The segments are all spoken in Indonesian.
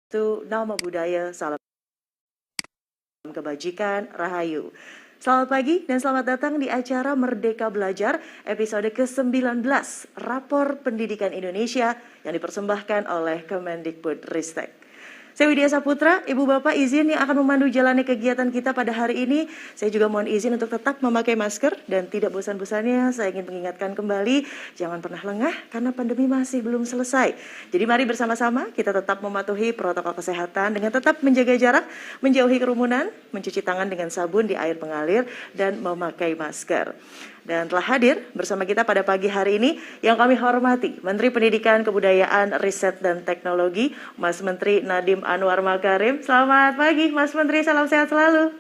Itu nama budaya, salam kebajikan, rahayu. Selamat pagi dan selamat datang di acara Merdeka Belajar episode ke-19 Rapor Pendidikan Indonesia yang dipersembahkan oleh Kemendikbudristek. Saya Widya Saputra, Ibu Bapak izin yang akan memandu jalannya kegiatan kita pada hari ini. Saya juga mohon izin untuk tetap memakai masker dan tidak bosan-bosannya saya ingin mengingatkan kembali jangan pernah lengah karena pandemi masih belum selesai. Jadi mari bersama-sama kita tetap mematuhi protokol kesehatan dengan tetap menjaga jarak, menjauhi kerumunan, mencuci tangan dengan sabun di air mengalir dan memakai masker. Dan telah hadir bersama kita pada pagi hari ini yang kami hormati Menteri Pendidikan, Kebudayaan, Riset, dan Teknologi, Mas Menteri Nadiem Anwar Makarim. Selamat pagi Mas Menteri, salam sehat selalu.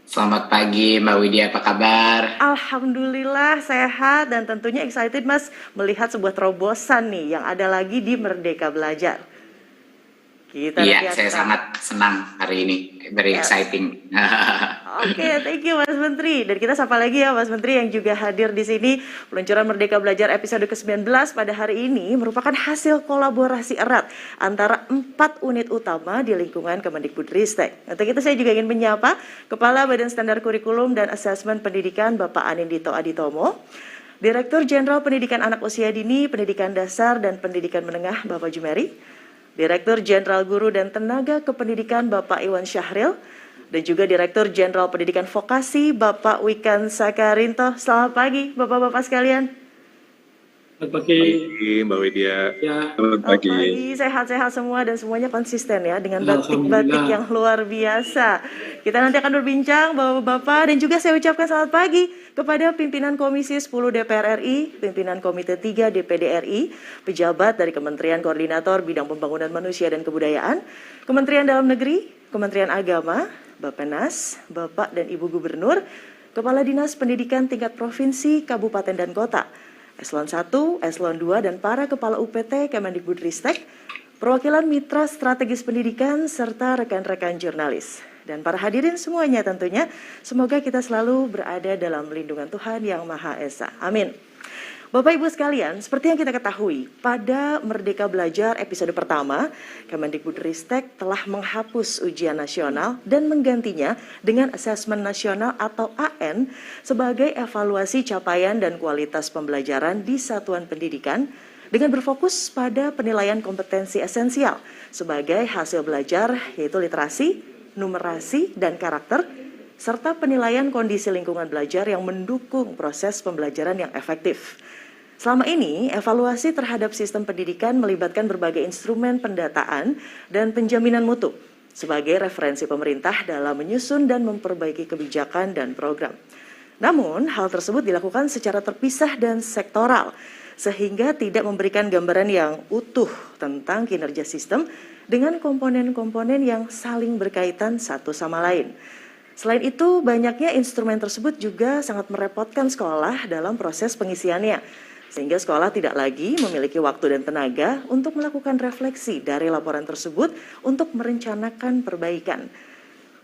Selamat pagi Mbak Widya, apa kabar? Alhamdulillah sehat dan tentunya excited Mas melihat sebuah terobosan nih yang ada lagi di Merdeka Belajar. Iya, saya sangat senang hari ini, very exciting. Oke, thank you Mas Menteri. Dan kita sapa lagi ya Mas Menteri yang juga hadir di sini. Peluncuran Merdeka Belajar episode ke-19 pada hari ini merupakan hasil kolaborasi erat antara 4 unit utama di lingkungan Kemendikbudristek. Untuk itu saya juga ingin menyapa Kepala Badan Standar Kurikulum dan Asesmen Pendidikan Bapak Anindito Aditomo, Direktur Jenderal Pendidikan Anak Usia Dini, Pendidikan Dasar dan Pendidikan Menengah Bapak Jumeri, Direktur Jenderal Guru dan Tenaga Kependidikan Bapak Iwan Syahril, dan juga Direktur Jenderal Pendidikan Vokasi Bapak Wikan Sakarinto. Selamat pagi Bapak-Bapak sekalian. Selamat pagi Mbak Widya. Selamat pagi, sehat-sehat semua dan semuanya konsisten ya dengan batik-batik yang luar biasa. Kita nanti akan berbincang Bapak-Bapak dan juga saya ucapkan selamat pagi kepada pimpinan Komisi 10 DPR RI, pimpinan Komite 3 DPD RI, pejabat dari Kementerian Koordinator Bidang Pembangunan Manusia dan Kebudayaan, Kementerian Dalam Negeri, Kementerian Agama, Bappenas, Bapak dan Ibu Gubernur, Kepala Dinas Pendidikan tingkat Provinsi, Kabupaten dan Kota, Eselon 1, Eselon 2, dan para Kepala UPT Kemendikbudristek, perwakilan mitra strategis pendidikan, serta rekan-rekan jurnalis. Dan para hadirin semuanya tentunya, semoga kita selalu berada dalam lindungan Tuhan Yang Maha Esa. Amin. Bapak Ibu sekalian, seperti yang kita ketahui, pada Merdeka Belajar episode pertama, Kemendikbudristek telah menghapus ujian nasional dan menggantinya dengan asesmen nasional atau AN sebagai evaluasi capaian dan kualitas pembelajaran di satuan pendidikan dengan berfokus pada penilaian kompetensi esensial sebagai hasil belajar yaitu literasi, numerasi, dan karakter, serta penilaian kondisi lingkungan belajar yang mendukung proses pembelajaran yang efektif. Selama ini, evaluasi terhadap sistem pendidikan melibatkan berbagai instrumen pendataan dan penjaminan mutu sebagai referensi pemerintah dalam menyusun dan memperbaiki kebijakan dan program. Namun, hal tersebut dilakukan secara terpisah dan sektoral, sehingga tidak memberikan gambaran yang utuh tentang kinerja sistem dengan komponen-komponen yang saling berkaitan satu sama lain. Selain itu, banyaknya instrumen tersebut juga sangat merepotkan sekolah dalam proses pengisiannya, sehingga sekolah tidak lagi memiliki waktu dan tenaga untuk melakukan refleksi dari laporan tersebut untuk merencanakan perbaikan.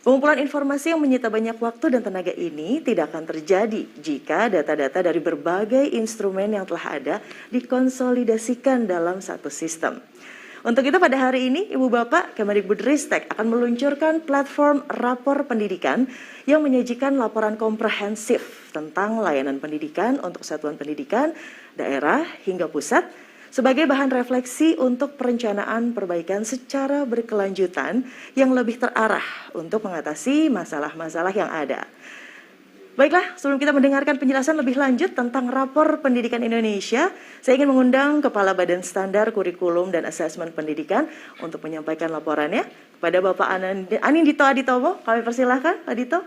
Pengumpulan informasi yang menyita banyak waktu dan tenaga ini tidak akan terjadi jika data-data dari berbagai instrumen yang telah ada dikonsolidasikan dalam satu sistem. Untuk itu pada hari ini, Ibu Bapak, Kemendikbudristek akan meluncurkan platform rapor pendidikan yang menyajikan laporan komprehensif tentang layanan pendidikan untuk satuan pendidikan, daerah, hingga pusat, sebagai bahan refleksi untuk perencanaan perbaikan secara berkelanjutan yang lebih terarah untuk mengatasi masalah-masalah yang ada. Baiklah, sebelum kita mendengarkan penjelasan lebih lanjut tentang Rapor Pendidikan Indonesia, saya ingin mengundang Kepala Badan Standar Kurikulum dan Asesmen Pendidikan untuk menyampaikan laporannya kepada Bapak Anindito Aditomo. Kami persilahkan, Pak Dito.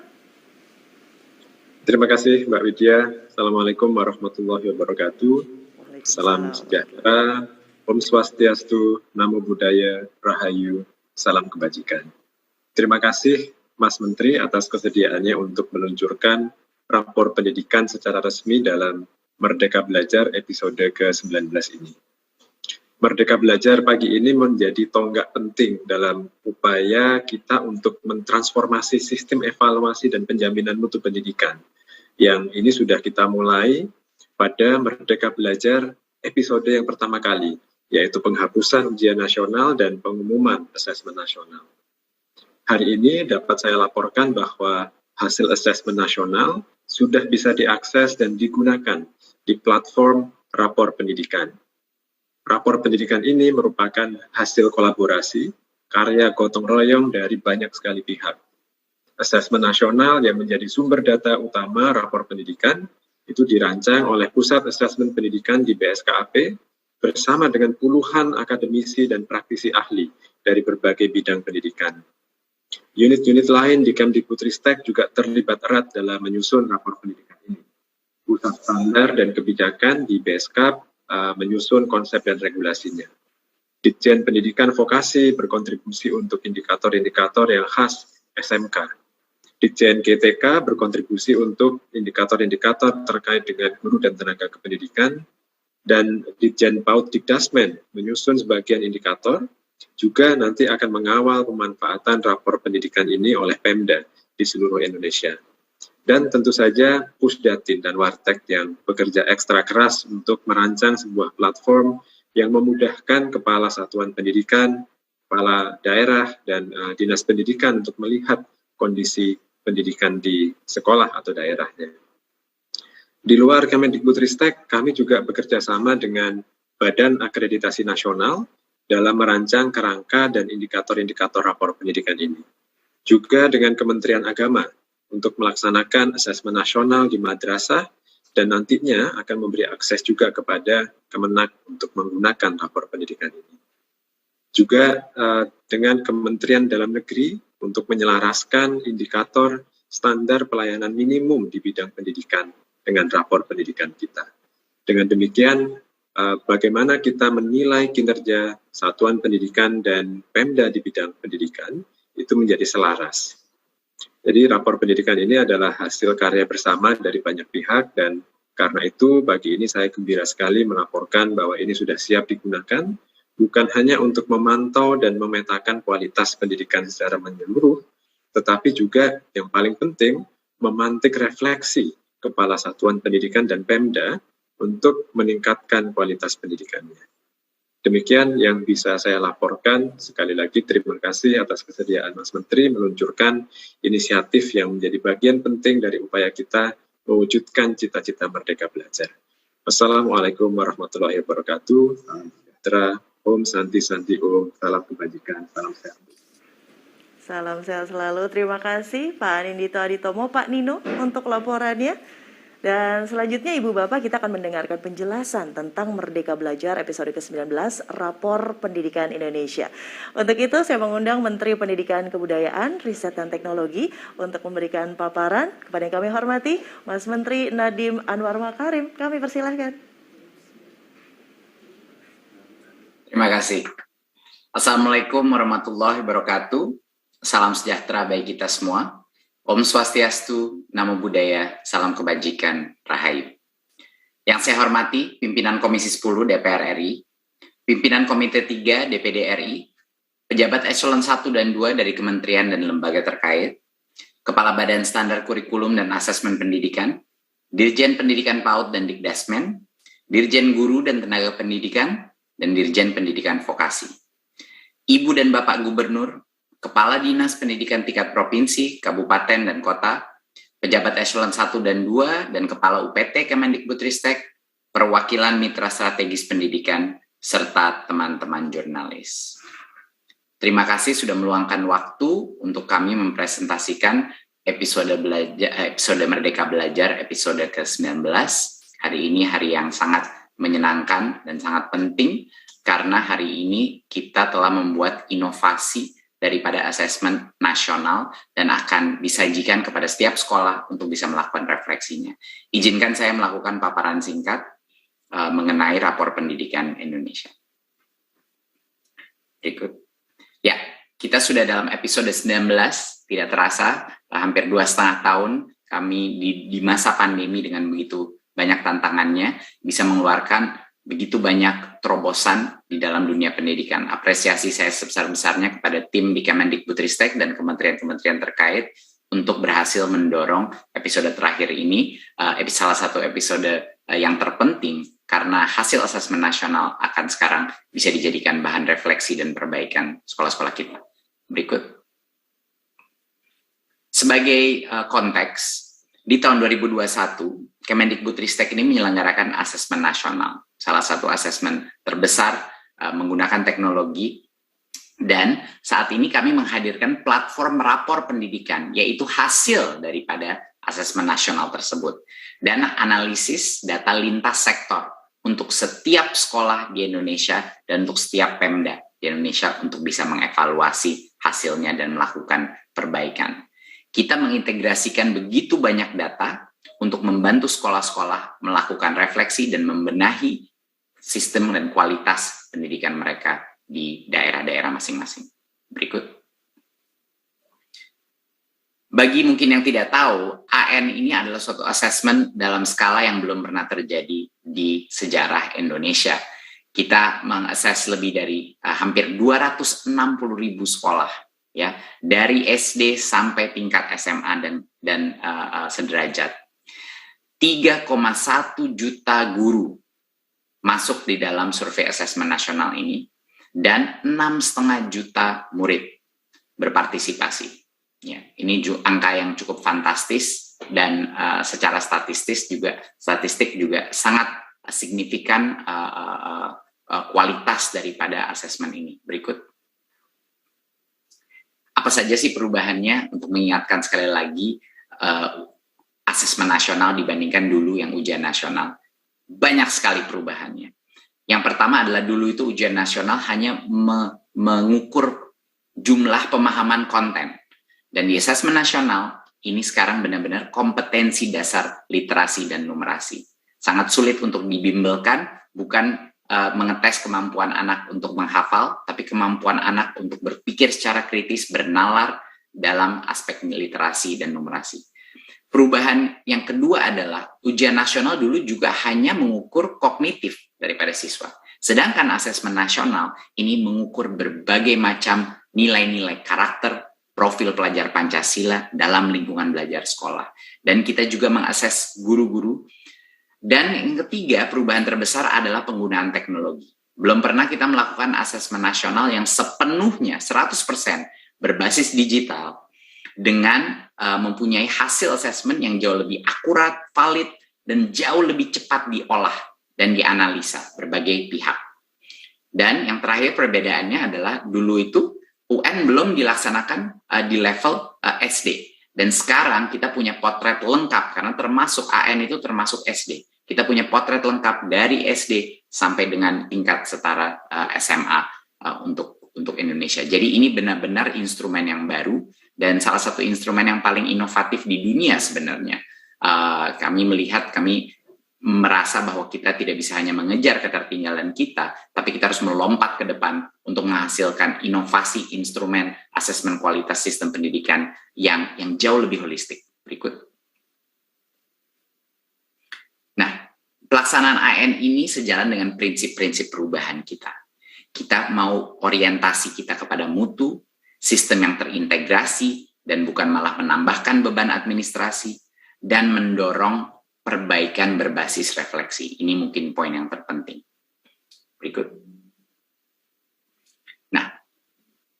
Terima kasih Mbak Widya. Assalamualaikum warahmatullahi wabarakatuh. Salam sejahtera, Om Swastiastu, Namo Buddhaya, Rahayu, salam kebajikan. Terima kasih Mas Menteri atas kesediaannya untuk meluncurkan rapor pendidikan secara resmi dalam Merdeka Belajar episode ke-19 ini. Merdeka Belajar pagi ini menjadi tonggak penting dalam upaya kita untuk mentransformasi sistem evaluasi dan penjaminan mutu pendidikan. Yang ini sudah kita mulai pada Merdeka Belajar episode yang pertama kali, yaitu penghapusan ujian nasional dan pengumuman asesmen nasional. Hari ini dapat saya laporkan bahwa hasil asesmen nasional sudah bisa diakses dan digunakan di platform Rapor Pendidikan. Rapor pendidikan ini merupakan hasil kolaborasi, karya gotong royong dari banyak sekali pihak. Asesmen nasional yang menjadi sumber data utama rapor pendidikan itu dirancang oleh Pusat Asesmen Pendidikan di BSKAP bersama dengan puluhan akademisi dan praktisi ahli dari berbagai bidang pendidikan. Unit-unit lain di Kemdikbudristek juga terlibat erat dalam menyusun rapor pendidikan ini. Pusat standar dan kebijakan di BSKAP menyusun konsep dan regulasinya. Ditjen Pendidikan Vokasi berkontribusi untuk indikator-indikator yang khas SMK. Ditjen GTK berkontribusi untuk indikator-indikator terkait dengan guru dan tenaga kependidikan, dan Ditjen PAUD Dikdasmen menyusun sebagian indikator, juga nanti akan mengawal pemanfaatan rapor pendidikan ini oleh Pemda di seluruh Indonesia. Dan tentu saja Pusdatin dan Wartek yang bekerja ekstra keras untuk merancang sebuah platform yang memudahkan kepala satuan pendidikan, kepala daerah, dan dinas pendidikan untuk melihat kondisi pendidikan di sekolah atau daerahnya. Di luar Kemdikbudristek, kami juga bekerja sama dengan Badan Akreditasi Nasional dalam merancang kerangka dan indikator-indikator rapor pendidikan ini. Juga dengan Kementerian Agama untuk melaksanakan asesmen nasional di madrasah dan nantinya akan memberi akses juga kepada Kemenak untuk menggunakan rapor pendidikan ini. Juga dengan Kementerian Dalam Negeri untuk menyelaraskan indikator standar pelayanan minimum di bidang pendidikan dengan rapor pendidikan kita. Dengan demikian, bagaimana kita menilai kinerja satuan pendidikan dan Pemda di bidang pendidikan itu menjadi selaras. Jadi rapor pendidikan ini adalah hasil karya bersama dari banyak pihak, dan karena itu bagi ini saya gembira sekali melaporkan bahwa ini sudah siap digunakan, bukan hanya untuk memantau dan memetakan kualitas pendidikan secara menyeluruh, tetapi juga yang paling penting memantik refleksi kepala satuan pendidikan dan Pemda untuk meningkatkan kualitas pendidikannya. Demikian yang bisa saya laporkan. Sekali lagi terima kasih atas kesediaan Mas Menteri meluncurkan inisiatif yang menjadi bagian penting dari upaya kita mewujudkan cita-cita Merdeka Belajar. Wassalamualaikum warahmatullahi wabarakatuh. Salam sejahtera, Om Santi Santi Om, salam kebajikan, salam sehat. Salam sehat selalu. Terima kasih Pak Anindito Aditomo, Pak Nino untuk laporannya. Dan selanjutnya Ibu Bapak kita akan mendengarkan penjelasan tentang Merdeka Belajar episode ke-19 Rapor Pendidikan Indonesia. Untuk itu saya mengundang Menteri Pendidikan Kebudayaan, Riset dan Teknologi untuk memberikan paparan. Kepada yang kami hormati Mas Menteri Nadiem Anwar Makarim. Kami persilahkan. Terima kasih. Assalamualaikum warahmatullahi wabarakatuh. Salam sejahtera bagi kita semua. Om Swastiastu, Namo Buddhaya, Salam Kebajikan, Rahayu. Yang saya hormati, Pimpinan Komisi 10 DPR RI, Pimpinan Komite 3 DPD RI, Pejabat Eselon 1 dan 2 dari Kementerian dan Lembaga terkait, Kepala Badan Standar Kurikulum dan Asesmen Pendidikan, Dirjen Pendidikan PAUD dan Dikdasmen, Dirjen Guru dan Tenaga Pendidikan, dan Dirjen Pendidikan Vokasi. Ibu dan Bapak Gubernur, Kepala Dinas Pendidikan tingkat Provinsi, Kabupaten, dan Kota, Pejabat Eselon 1 dan 2, dan Kepala UPT Kemendikbudristek, perwakilan mitra strategis pendidikan, serta teman-teman jurnalis. Terima kasih sudah meluangkan waktu untuk kami mempresentasikan episode Merdeka Belajar episode ke-19. Hari ini hari yang sangat menyenangkan dan sangat penting, karena hari ini kita telah membuat inovasi daripada asesmen nasional dan akan disajikan kepada setiap sekolah untuk bisa melakukan refleksinya. Izinkan saya melakukan paparan singkat mengenai rapor pendidikan Indonesia. Berikut. Ya, kita sudah dalam episode 19, tidak terasa, hampir 2,5 tahun kami di masa pandemi dengan begitu banyak tantangannya, bisa mengeluarkan begitu banyak terobosan di dalam dunia pendidikan. Apresiasi saya sebesar-besarnya kepada tim di Kemendikbudristek dan kementerian-kementerian terkait untuk berhasil mendorong episode terakhir ini, salah satu episode yang terpenting karena hasil asesmen nasional akan sekarang bisa dijadikan bahan refleksi dan perbaikan sekolah-sekolah kita. Berikut. Sebagai konteks, di tahun 2021, Kemendikbudristek ini menyelenggarakan asesmen nasional, salah satu asesmen terbesar menggunakan teknologi, dan saat ini kami menghadirkan platform rapor pendidikan, yaitu hasil daripada asesmen nasional tersebut, dan analisis data lintas sektor untuk setiap sekolah di Indonesia dan untuk setiap Pemda di Indonesia untuk bisa mengevaluasi hasilnya dan melakukan perbaikan. Kita mengintegrasikan begitu banyak data untuk membantu sekolah-sekolah melakukan refleksi dan membenahi sistem dan kualitas pendidikan mereka di daerah-daerah masing-masing. Berikut. Bagi mungkin yang tidak tahu, AN ini adalah suatu asesmen dalam skala yang belum pernah terjadi di sejarah Indonesia. Kita mengakses lebih dari hampir 260.000 sekolah, ya, dari SD sampai tingkat SMA dan sederajat. 3,1 juta guru masuk di dalam survei asesmen nasional ini, dan 6,5 juta murid berpartisipasi. Ya, ini angka yang cukup fantastis dan secara statistik juga sangat signifikan kualitas daripada asesmen ini. Berikut. Apa saja sih perubahannya? Untuk mengingatkan sekali lagi, asesmen nasional dibandingkan dulu yang ujian nasional. Banyak sekali perubahannya. Yang pertama adalah dulu itu ujian nasional hanya mengukur jumlah pemahaman konten. Dan di asesmen nasional, ini sekarang benar-benar kompetensi dasar literasi dan numerasi. Sangat sulit untuk dibimbelkan, bukan mengetes kemampuan anak untuk menghafal, tapi kemampuan anak untuk berpikir secara kritis, bernalar dalam aspek literasi dan numerasi. Perubahan yang kedua adalah ujian nasional dulu juga hanya mengukur kognitif daripada siswa. Sedangkan asesmen nasional ini mengukur berbagai macam nilai-nilai karakter, profil pelajar Pancasila dalam lingkungan belajar sekolah. Dan kita juga mengakses guru-guru. Dan yang ketiga, perubahan terbesar adalah penggunaan teknologi. Belum pernah kita melakukan asesmen nasional yang sepenuhnya 100% berbasis digital dengan mempunyai hasil asesmen yang jauh lebih akurat, valid, dan jauh lebih cepat diolah dan dianalisa berbagai pihak. Dan yang terakhir perbedaannya adalah dulu itu UN belum dilaksanakan di level SD. Dan sekarang kita punya potret lengkap, karena termasuk AN itu termasuk SD. Kita punya potret lengkap dari SD sampai dengan tingkat setara SMA untuk Indonesia. Jadi ini benar-benar instrumen yang baru, dan salah satu instrumen yang paling inovatif di dunia sebenarnya. Kami merasa bahwa kita tidak bisa hanya mengejar ketertinggalan kita, tapi kita harus melompat ke depan untuk menghasilkan inovasi instrumen asesmen kualitas sistem pendidikan yang jauh lebih holistik. Berikut. Nah, pelaksanaan AN ini sejalan dengan prinsip-prinsip perubahan kita. Kita mau orientasi kita kepada mutu, sistem yang terintegrasi, dan bukan malah menambahkan beban administrasi, dan mendorong perbaikan berbasis refleksi. Ini mungkin poin yang terpenting. Berikut. Nah,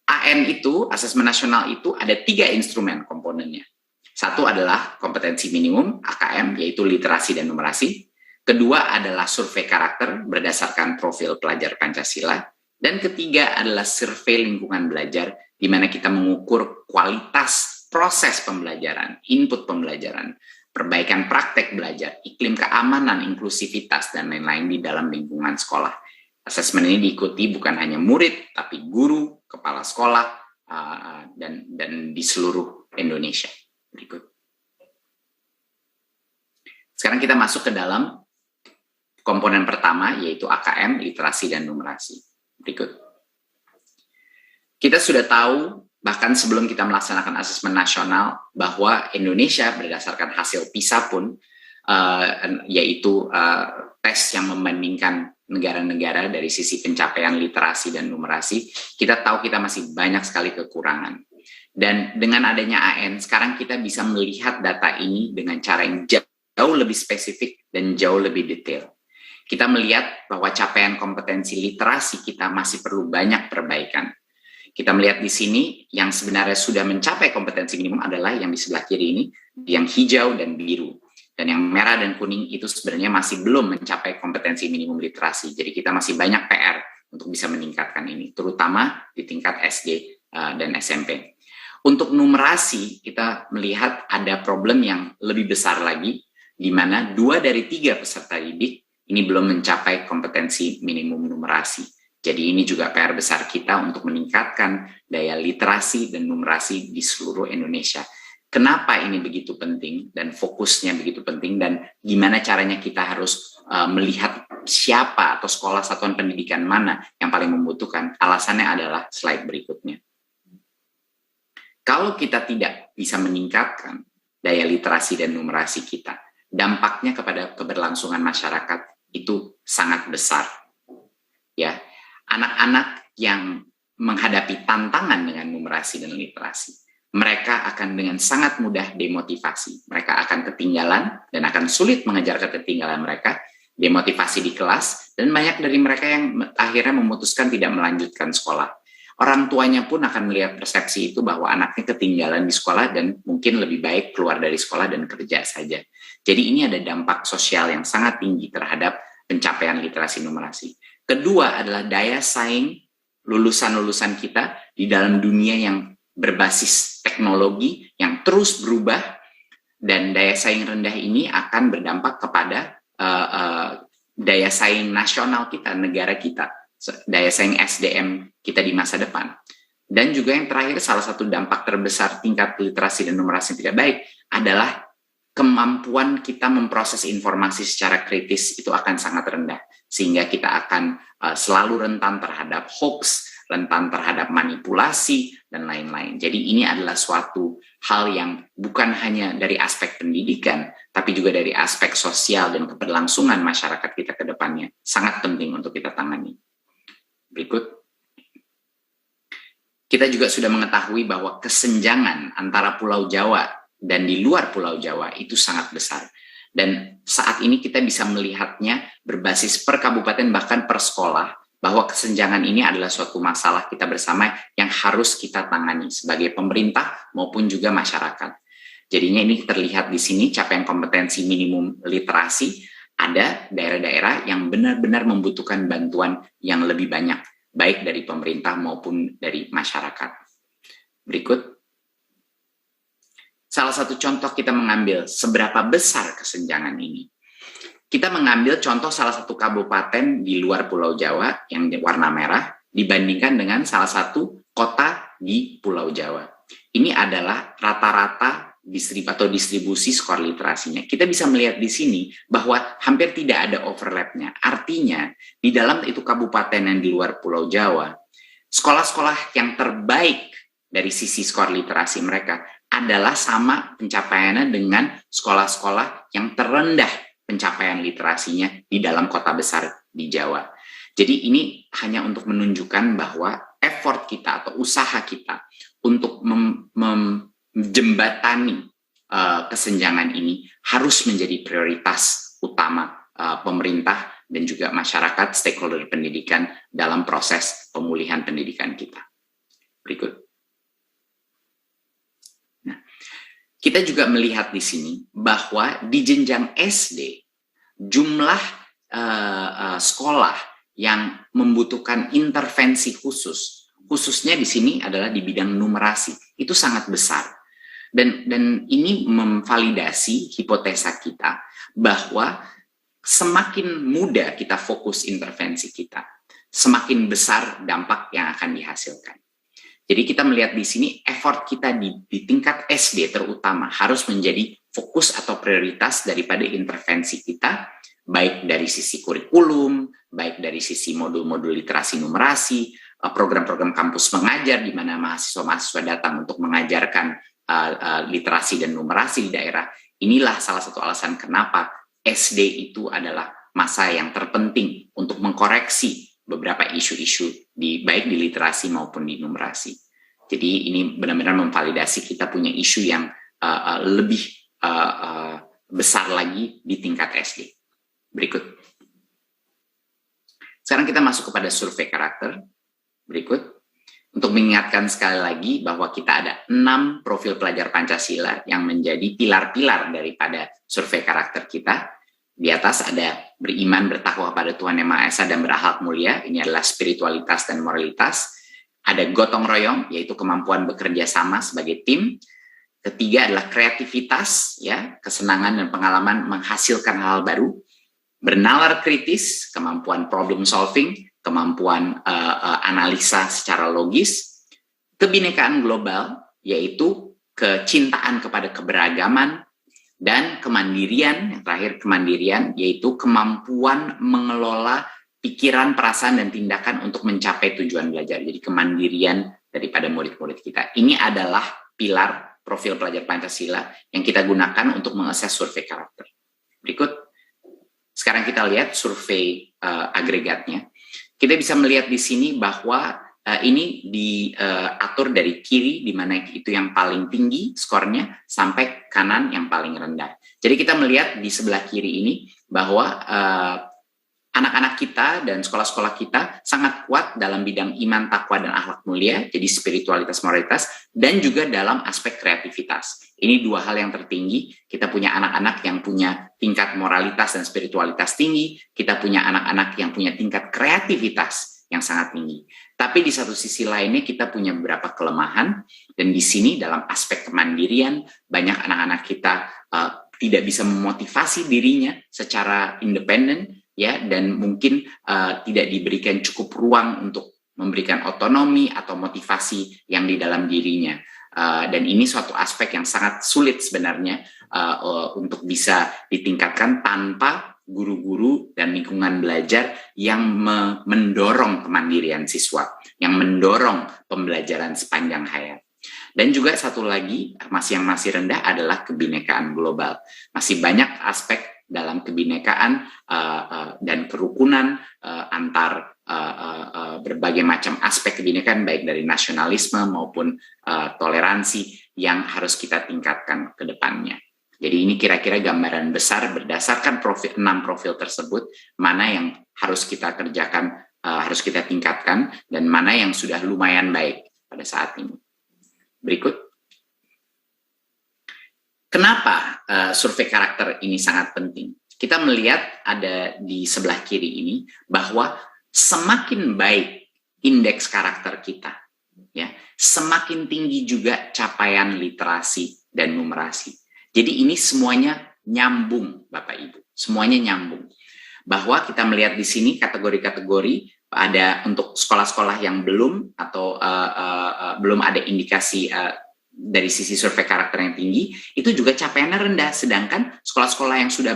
AN itu, asesmen nasional itu ada 3 instrumen komponennya. Satu adalah kompetensi minimum, AKM, yaitu literasi dan numerasi. Kedua adalah survei karakter berdasarkan profil pelajar Pancasila. Dan ketiga adalah survei lingkungan belajar, di mana kita mengukur kualitas proses pembelajaran, input pembelajaran, perbaikan praktek belajar, iklim keamanan, inklusivitas, dan lain-lain di dalam lingkungan sekolah. Asesmen ini diikuti bukan hanya murid, tapi guru, kepala sekolah, dan di seluruh Indonesia. Berikut. Sekarang kita masuk ke dalam komponen pertama, yaitu AKM, literasi dan numerasi. Berikut. Kita sudah tahu, bahkan sebelum kita melaksanakan asesmen nasional, bahwa Indonesia berdasarkan hasil PISA pun, yaitu tes yang membandingkan negara-negara dari sisi pencapaian literasi dan numerasi, kita tahu kita masih banyak sekali kekurangan. Dan dengan adanya AN, sekarang kita bisa melihat data ini dengan cara yang jauh lebih spesifik dan jauh lebih detail. Kita melihat bahwa capaian kompetensi literasi kita masih perlu banyak perbaikan. Kita melihat di sini yang sebenarnya sudah mencapai kompetensi minimum adalah yang di sebelah kiri ini, yang hijau dan biru. Dan yang merah dan kuning itu sebenarnya masih belum mencapai kompetensi minimum literasi. Jadi kita masih banyak PR untuk bisa meningkatkan ini, terutama di tingkat SD dan SMP. Untuk numerasi, kita melihat ada problem yang lebih besar lagi, di mana 2 dari 3 peserta didik ini belum mencapai kompetensi minimum numerasi. Jadi ini juga PR besar kita untuk meningkatkan daya literasi dan numerasi di seluruh Indonesia. Kenapa ini begitu penting dan fokusnya begitu penting dan gimana caranya kita harus melihat siapa atau sekolah satuan pendidikan mana yang paling membutuhkan? Alasannya adalah slide berikutnya. Kalau kita tidak bisa meningkatkan daya literasi dan numerasi kita, dampaknya kepada keberlangsungan masyarakat itu sangat besar. Ya, anak-anak yang menghadapi tantangan dengan numerasi dan literasi, mereka akan dengan sangat mudah demotivasi. Mereka akan ketinggalan dan akan sulit mengejar ketertinggalan mereka, demotivasi di kelas, dan banyak dari mereka yang akhirnya memutuskan tidak melanjutkan sekolah. Orang tuanya pun akan melihat persepsi itu bahwa anaknya ketinggalan di sekolah dan mungkin lebih baik keluar dari sekolah dan kerja saja. Jadi ini ada dampak sosial yang sangat tinggi terhadap pencapaian literasi numerasi. Kedua adalah daya saing lulusan-lulusan kita di dalam dunia yang berbasis teknologi yang terus berubah, dan daya saing rendah ini akan berdampak kepada daya saing nasional kita, negara kita, daya saing SDM kita di masa depan. Dan juga yang terakhir, salah satu dampak terbesar tingkat literasi dan numerasi yang tidak baik adalah kemampuan kita memproses informasi secara kritis itu akan sangat rendah, sehingga kita akan selalu rentan terhadap hoax, rentan terhadap manipulasi, dan lain-lain. Jadi ini adalah suatu hal yang bukan hanya dari aspek pendidikan, tapi juga dari aspek sosial dan keberlangsungan masyarakat kita ke depannya. Sangat penting untuk kita tangani. Berikut. Kita juga sudah mengetahui bahwa kesenjangan antara Pulau Jawa dan di luar Pulau Jawa itu sangat besar. Dan saat ini kita bisa melihatnya berbasis per kabupaten bahkan per sekolah, bahwa kesenjangan ini adalah suatu masalah kita bersama yang harus kita tangani sebagai pemerintah maupun juga masyarakat. Jadinya ini terlihat di sini capaian kompetensi minimum literasi, ada daerah-daerah yang benar-benar membutuhkan bantuan yang lebih banyak, baik dari pemerintah maupun dari masyarakat. Berikut. Salah satu contoh kita mengambil seberapa besar kesenjangan ini. Kita mengambil contoh salah satu kabupaten di luar Pulau Jawa yang warna merah dibandingkan dengan salah satu kota di Pulau Jawa. Ini adalah rata-rata distribusi skor literasinya. Kita bisa melihat di sini bahwa hampir tidak ada overlapnya. Artinya, di dalam itu kabupaten yang di luar Pulau Jawa, sekolah-sekolah yang terbaik dari sisi skor literasi mereka adalah sama pencapaiannya dengan sekolah-sekolah yang terendah pencapaian literasinya di dalam kota besar di Jawa. Jadi ini hanya untuk menunjukkan bahwa effort kita atau usaha kita untuk menjembatani kesenjangan ini harus menjadi prioritas utama pemerintah dan juga masyarakat, stakeholder pendidikan dalam proses pemulihan pendidikan kita. Berikut. Nah, kita juga melihat di sini bahwa di jenjang SD jumlah sekolah yang membutuhkan intervensi khusus, khususnya di sini adalah di bidang numerasi, itu sangat besar. Dan ini memvalidasi hipotesa kita bahwa semakin mudah kita fokus intervensi kita, semakin besar dampak yang akan dihasilkan. Jadi kita melihat di sini effort kita di tingkat SD terutama harus menjadi fokus atau prioritas daripada intervensi kita, baik dari sisi kurikulum, baik dari sisi modul-modul literasi numerasi, program-program kampus mengajar di mana mahasiswa-mahasiswa datang untuk mengajarkan literasi dan numerasi di daerah. Inilah salah satu alasan kenapa SD itu adalah masa yang terpenting untuk mengkoreksi beberapa isu-isu baik di literasi maupun di numerasi. Jadi ini benar-benar memvalidasi kita punya isu yang lebih besar lagi di tingkat SD. Berikut. Sekarang kita masuk kepada survei karakter. Berikut. Untuk mengingatkan sekali lagi bahwa kita ada 6 profil pelajar Pancasila yang menjadi pilar-pilar daripada survei karakter kita. Di atas ada beriman, bertakwa pada Tuhan Yang Maha Esa dan berakhlak mulia. Ini adalah spiritualitas dan moralitas. Ada gotong royong, yaitu kemampuan bekerja sama sebagai tim. Ketiga adalah kreativitas, ya, kesenangan dan pengalaman menghasilkan hal baru. Bernalar kritis, kemampuan problem solving, kemampuan analisa secara logis. Kebinekaan global, yaitu kecintaan kepada keberagaman, dan kemandirian, yang terakhir kemandirian, yaitu kemampuan mengelola pikiran, perasaan, dan tindakan untuk mencapai tujuan belajar. Jadi kemandirian daripada murid-murid kita. Ini adalah pilar profil pelajar Pancasila yang kita gunakan untuk mengakses survei karakter. Berikut, sekarang kita lihat survei agregatnya. Kita bisa melihat di sini bahwa ini diatur dari kiri, di mana itu yang paling tinggi skornya, sampai kanan yang paling rendah. Jadi kita melihat di sebelah kiri ini bahwa anak-anak kita dan sekolah-sekolah kita sangat kuat dalam bidang iman, takwa, dan akhlak mulia, jadi spiritualitas, moralitas, dan juga dalam aspek kreativitas. Ini 2 hal yang tertinggi. Kita punya anak-anak yang punya tingkat moralitas dan spiritualitas tinggi, kita punya anak-anak yang punya tingkat kreativitas yang sangat tinggi. Tapi di satu sisi lainnya kita punya beberapa kelemahan, dan di sini dalam aspek kemandirian, banyak anak-anak kita tidak bisa memotivasi dirinya secara independen, ya, dan mungkin tidak diberikan cukup ruang untuk memberikan otonomi atau motivasi yang di dalam dirinya. Dan ini suatu aspek yang sangat sulit sebenarnya untuk bisa ditingkatkan tanpa guru-guru dan lingkungan belajar yang mendorong kemandirian siswa, yang mendorong pembelajaran sepanjang hayat. Dan juga satu lagi, yang masih rendah adalah kebinekaan global. Masih banyak aspek dalam kebinekaan dan kerukunan antar berbagai macam aspek kebinekaan, baik dari nasionalisme maupun toleransi yang harus kita tingkatkan ke depannya. Jadi ini kira-kira gambaran besar berdasarkan 6 profil tersebut, mana yang harus kita kerjakan, harus kita tingkatkan, dan mana yang sudah lumayan baik pada saat ini. Berikut. Kenapa survei karakter ini sangat penting? Kita melihat ada di sebelah kiri ini bahwa semakin baik indeks karakter kita, ya, semakin tinggi juga capaian literasi dan numerasi. Jadi ini semuanya nyambung, Bapak Ibu, semuanya nyambung. Bahwa kita melihat di sini kategori-kategori, ada untuk sekolah-sekolah yang belum atau belum ada indikasi dari sisi survei karakter yang tinggi, itu juga capaiannya rendah. Sedangkan sekolah-sekolah yang sudah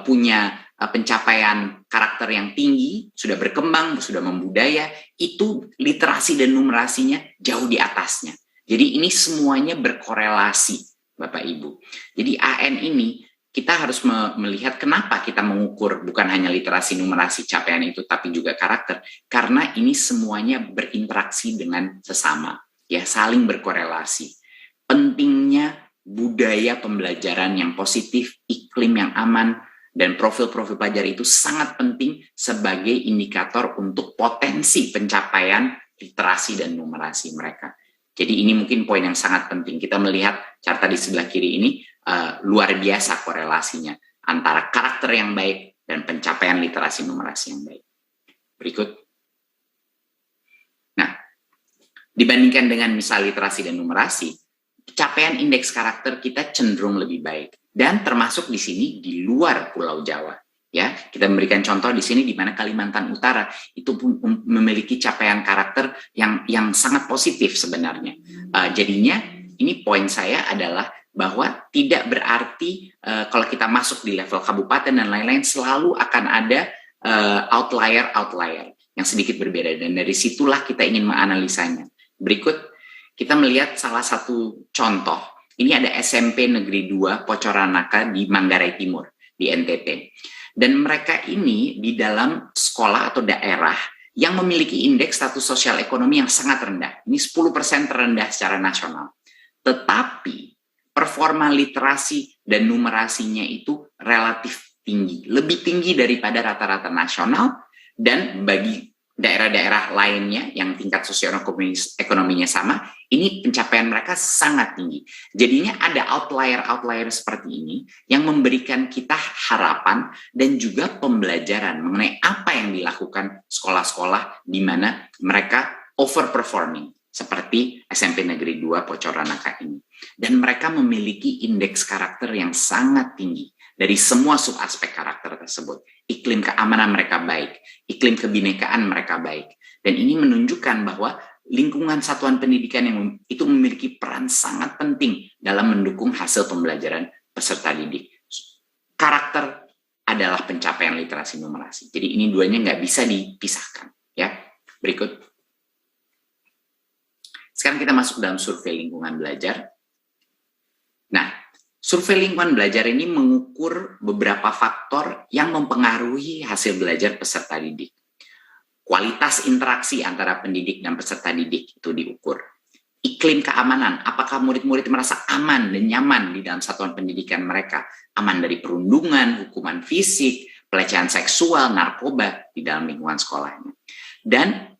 punya pencapaian karakter yang tinggi, sudah berkembang, sudah membudaya, itu literasi dan numerasinya jauh di atasnya. Jadi ini semuanya berkorelasi, Bapak Ibu. Jadi AN ini kita harus melihat kenapa kita mengukur bukan hanya literasi, numerasi, capaian itu, tapi juga karakter. Karena ini semuanya berinteraksi dengan sesama, ya, saling berkorelasi. Pentingnya budaya pembelajaran yang positif, iklim yang aman, dan profil-profil pelajar itu sangat penting sebagai indikator untuk potensi pencapaian literasi dan numerasi mereka. Jadi ini mungkin poin yang sangat penting. Kita melihat carta di sebelah kiri ini luar biasa korelasinya antara karakter yang baik dan pencapaian literasi numerasi yang baik. Berikut. Nah, dibandingkan dengan misal literasi dan numerasi, capaian indeks karakter kita cenderung lebih baik, dan termasuk di sini di luar Pulau Jawa. Ya, kita memberikan contoh di sini di mana Kalimantan Utara itu memiliki capaian karakter yang sangat positif sebenarnya. Jadinya ini poin saya adalah bahwa tidak berarti kalau kita masuk di level kabupaten dan lain-lain selalu akan ada outlier yang sedikit berbeda, dan dari situlah kita ingin menganalisanya. Berikut kita melihat salah satu contoh. Ini ada SMP Negeri 2 Pocoranaka di Manggarai Timur di NTT. Dan mereka ini di dalam sekolah atau daerah yang memiliki indeks status sosial ekonomi yang sangat rendah. Ini 10% terendah secara nasional. Tetapi performa literasi dan numerasinya itu relatif tinggi. Lebih tinggi daripada rata-rata nasional Dan bagi daerah-daerah lainnya yang tingkat sosioekonominya sama, ini pencapaian mereka sangat tinggi. Jadinya ada outlier-outlier seperti ini yang memberikan kita harapan dan juga pembelajaran mengenai apa yang dilakukan sekolah-sekolah di mana mereka overperforming, seperti SMP Negeri 2 Pocoranaka ini. Dan mereka memiliki indeks karakter yang sangat tinggi dari semua subaspek karakter tersebut. Iklim keamanan mereka baik, iklim kebinekaan mereka baik. Dan ini menunjukkan bahwa lingkungan satuan pendidikan yang itu memiliki peran sangat penting dalam mendukung hasil pembelajaran peserta didik. Karakter adalah pencapaian literasi numerasi. Jadi ini duanya nggak bisa dipisahkan. Ya, berikut. Sekarang kita masuk dalam survei lingkungan belajar. Nah, survei lingkungan belajar ini mengukur beberapa faktor yang mempengaruhi hasil belajar peserta didik. Kualitas interaksi antara pendidik dan peserta didik itu diukur. Iklim keamanan, apakah murid-murid merasa aman dan nyaman di dalam satuan pendidikan mereka? Aman dari perundungan, hukuman fisik, pelecehan seksual, narkoba di dalam lingkungan sekolahnya. Dan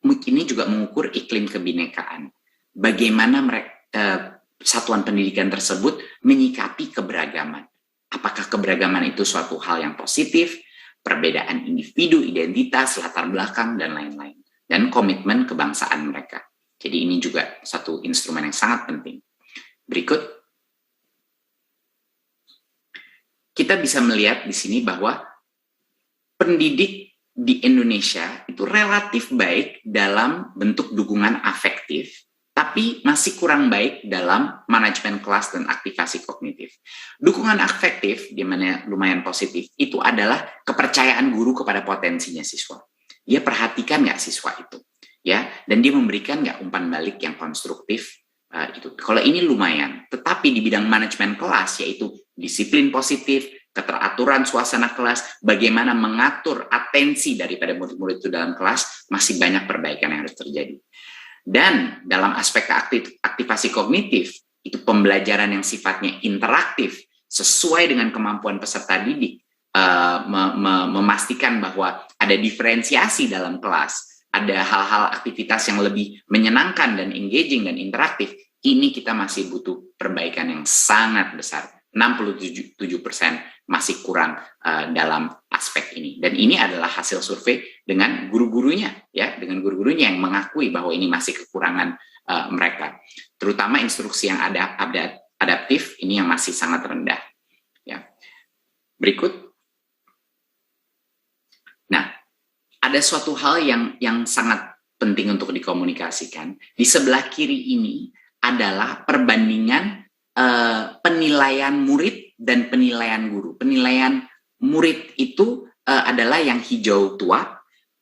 ini juga mengukur iklim kebinekaan. Bagaimana mereka, satuan pendidikan tersebut menyikapi keberagaman. Apakah keberagaman itu suatu hal yang positif, perbedaan individu, identitas, latar belakang, dan lain-lain. Dan komitmen kebangsaan mereka. Jadi ini juga satu instrumen yang sangat penting. Berikut. Kita bisa melihat di sini bahwa pendidik di Indonesia itu relatif baik dalam bentuk dukungan afektif, tapi masih kurang baik dalam manajemen kelas dan aktivasi kognitif. Dukungan afektif, di mana lumayan positif, itu adalah kepercayaan guru kepada potensinya siswa. Dia perhatikan nggak siswa itu, ya, dan dia memberikan nggak umpan balik yang konstruktif itu. Kalau ini lumayan, tetapi di bidang manajemen kelas, yaitu disiplin positif, keteraturan suasana kelas, bagaimana mengatur atensi daripada murid-murid itu dalam kelas, masih banyak perbaikan yang harus terjadi. Dan dalam aspek aktivasi kognitif, itu pembelajaran yang sifatnya interaktif, sesuai dengan kemampuan peserta didik, memastikan bahwa ada diferensiasi dalam kelas, ada hal-hal aktivitas yang lebih menyenangkan dan engaging dan interaktif, ini kita masih butuh perbaikan yang sangat besar. 67% masih kurang dalam aspek ini. Dan ini adalah hasil survei dengan guru-gurunya, ya, dengan guru-gurunya yang mengakui bahwa ini masih kekurangan mereka. Terutama instruksi yang adaptif ini yang masih sangat rendah. Ya. Berikut. Nah, ada suatu hal yang sangat penting untuk dikomunikasikan. Di sebelah kiri ini adalah perbandingan penilaian murid dan penilaian guru. Penilaian murid itu adalah yang hijau tua,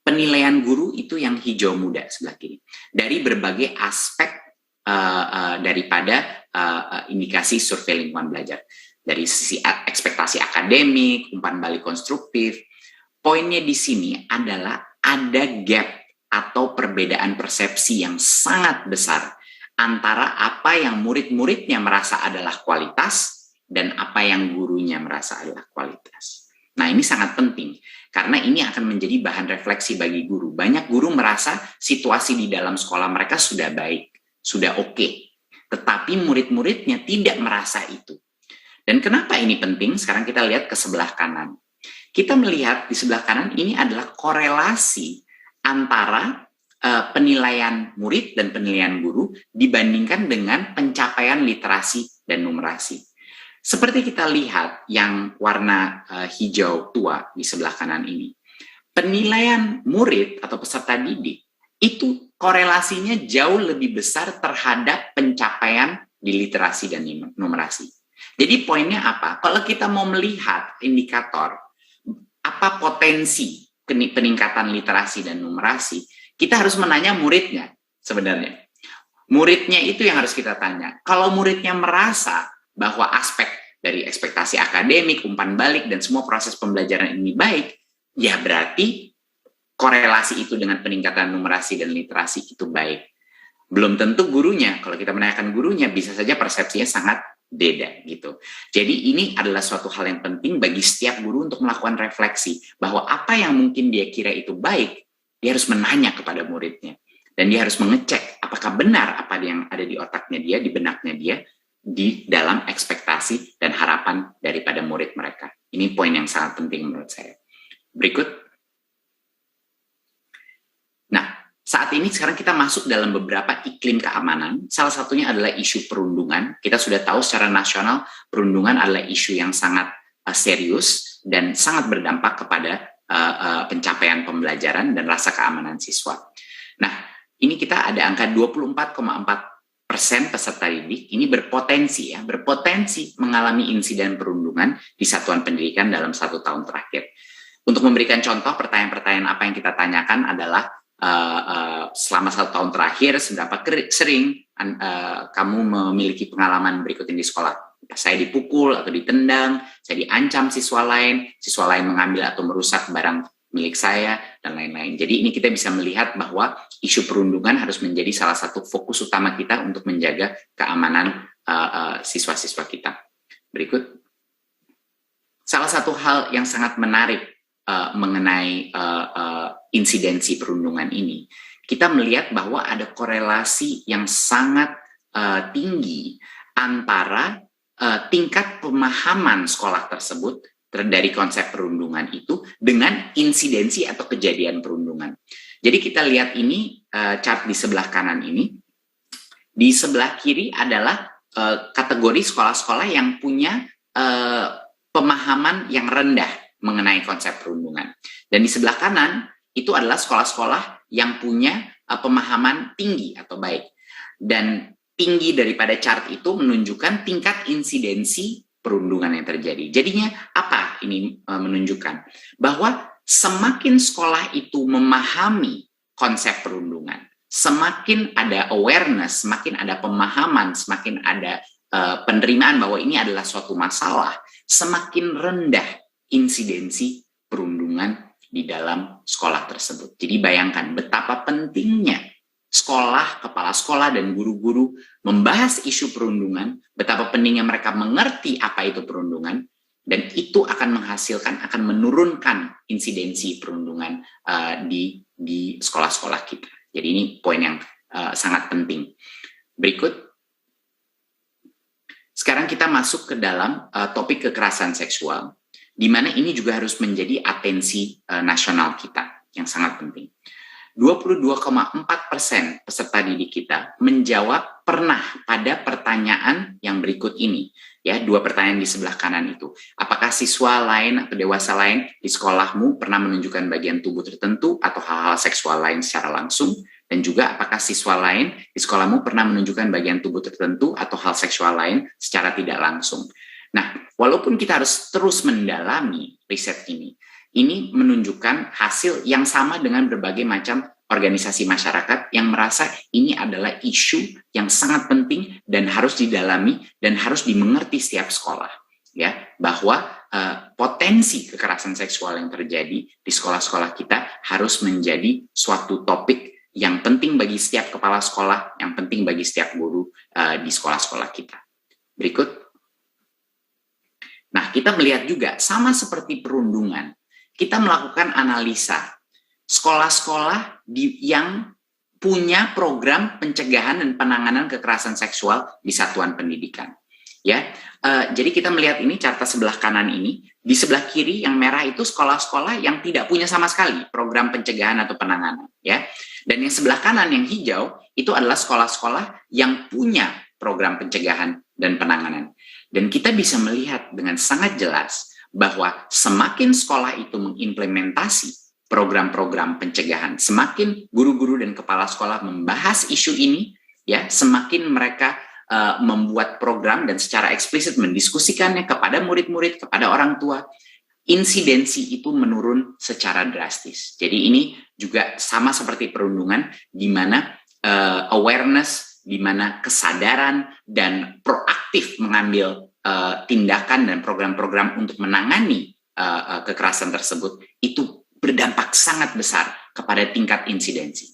penilaian guru itu yang hijau muda sebelah kiri. Dari berbagai aspek daripada indikasi survei lingkungan belajar. Dari sisi ekspektasi akademik, umpan balik konstruktif. Poinnya di sini adalah ada gap atau perbedaan persepsi yang sangat besar antara apa yang murid-muridnya merasa adalah kualitas dan apa yang gurunya merasa adalah kualitas. Nah, ini sangat penting karena ini akan menjadi bahan refleksi bagi guru. Banyak guru merasa situasi di dalam sekolah mereka sudah baik, sudah oke. Tetapi murid-muridnya tidak merasa itu. Dan kenapa ini penting? Sekarang kita lihat ke sebelah kanan. Kita melihat di sebelah kanan ini adalah korelasi antara penilaian murid dan penilaian guru dibandingkan dengan pencapaian literasi dan numerasi. Seperti kita lihat yang warna hijau tua di sebelah kanan ini. Penilaian murid atau peserta didik itu korelasinya jauh lebih besar terhadap pencapaian di literasi dan numerasi. Jadi poinnya apa? Kalau kita mau melihat indikator apa potensi peningkatan literasi dan numerasi, kita harus menanya muridnya sebenarnya. Muridnya itu yang harus kita tanya. Kalau muridnya merasa bahwa aspek dari ekspektasi akademik, umpan balik, dan semua proses pembelajaran ini baik, ya berarti korelasi itu dengan peningkatan numerasi dan literasi itu baik. Belum tentu gurunya, kalau kita menanyakan gurunya, bisa saja persepsinya sangat beda gitu. Jadi ini adalah suatu hal yang penting bagi setiap guru untuk melakukan refleksi bahwa apa yang mungkin dia kira itu baik, dia harus menanya kepada muridnya dan dia harus mengecek apakah benar apa yang ada di otaknya dia, di benaknya dia, di dalam ekspektasi dan harapan daripada murid mereka. Ini poin yang sangat penting menurut saya. Berikut. Nah, saat ini sekarang kita masuk dalam beberapa iklim keamanan. Salah satunya adalah isu perundungan. Kita sudah tahu secara nasional perundungan adalah isu yang sangat serius dan sangat berdampak kepada pencapaian pembelajaran dan rasa keamanan siswa. Nah, ini kita ada angka 24,4% peserta didik ini berpotensi mengalami insiden perundungan di satuan pendidikan dalam 1 tahun terakhir. Untuk memberikan contoh, pertanyaan-pertanyaan apa yang kita tanyakan adalah selama 1 tahun terakhir, seberapa sering kamu memiliki pengalaman berikut ini di sekolah? Saya dipukul atau ditendang, saya diancam siswa lain mengambil atau merusak barang milik saya, dan lain-lain. Jadi ini kita bisa melihat bahwa isu perundungan harus menjadi salah satu fokus utama kita untuk menjaga keamanan siswa-siswa kita. Berikut. Salah satu hal yang sangat menarik mengenai insidensi perundungan ini, kita melihat bahwa ada korelasi yang sangat tinggi antara tingkat pemahaman sekolah tersebut dari konsep perundungan itu dengan insidensi atau kejadian perundungan. Jadi kita lihat ini chart di sebelah kanan ini. Di sebelah kiri adalah kategori sekolah-sekolah yang punya pemahaman yang rendah mengenai konsep perundungan. Dan di sebelah kanan itu adalah sekolah-sekolah yang punya pemahaman tinggi atau baik. Dan tinggi daripada chart itu menunjukkan tingkat insidensi perundungan yang terjadi. Jadinya apa ini menunjukkan? Bahwa semakin sekolah itu memahami konsep perundungan, semakin ada awareness, semakin ada pemahaman, semakin ada penerimaan bahwa ini adalah suatu masalah, semakin rendah insidensi perundungan di dalam sekolah tersebut. Jadi bayangkan betapa pentingnya sekolah, kepala sekolah, dan guru-guru membahas isu perundungan, betapa pentingnya mereka mengerti apa itu perundungan, dan itu akan menghasilkan, akan menurunkan insidensi perundungan di sekolah-sekolah kita. Jadi ini poin yang sangat penting. Berikut. Sekarang kita masuk ke dalam topik kekerasan seksual, di mana ini juga harus menjadi atensi nasional kita yang sangat penting. 22,4% peserta didik kita menjawab pernah pada pertanyaan yang berikut ini. Ya, 2 pertanyaan di sebelah kanan itu. Apakah siswa lain atau dewasa lain di sekolahmu pernah menunjukkan bagian tubuh tertentu atau hal-hal seksual lain secara langsung? Dan juga apakah siswa lain di sekolahmu pernah menunjukkan bagian tubuh tertentu atau hal seksual lain secara tidak langsung? Nah, walaupun kita harus terus mendalami riset ini menunjukkan hasil yang sama dengan berbagai macam organisasi masyarakat yang merasa ini adalah isu yang sangat penting dan harus didalami dan harus dimengerti setiap sekolah, ya, bahwa potensi kekerasan seksual yang terjadi di sekolah-sekolah kita harus menjadi suatu topik yang penting bagi setiap kepala sekolah, yang penting bagi setiap guru di sekolah-sekolah kita. Berikut. Nah, kita melihat juga sama seperti perundungan, kita melakukan analisa sekolah-sekolah yang punya program pencegahan dan penanganan kekerasan seksual di satuan pendidikan. Ya, jadi kita melihat ini carta sebelah kanan ini, di sebelah kiri yang merah itu sekolah-sekolah yang tidak punya sama sekali program pencegahan atau penanganan. Ya, dan yang sebelah kanan yang hijau itu adalah sekolah-sekolah yang punya program pencegahan dan penanganan. Dan kita bisa melihat dengan sangat jelas bahwa semakin sekolah itu mengimplementasi program-program pencegahan, semakin guru-guru dan kepala sekolah membahas isu ini, ya, semakin mereka membuat program dan secara eksplisit mendiskusikannya kepada murid-murid, kepada orang tua, insidensi itu menurun secara drastis. Jadi ini juga sama seperti perundungan, di mana awareness, di mana kesadaran dan proaktif mengambil tindakan dan program-program untuk menangani kekerasan tersebut itu berdampak sangat besar kepada tingkat insidensi.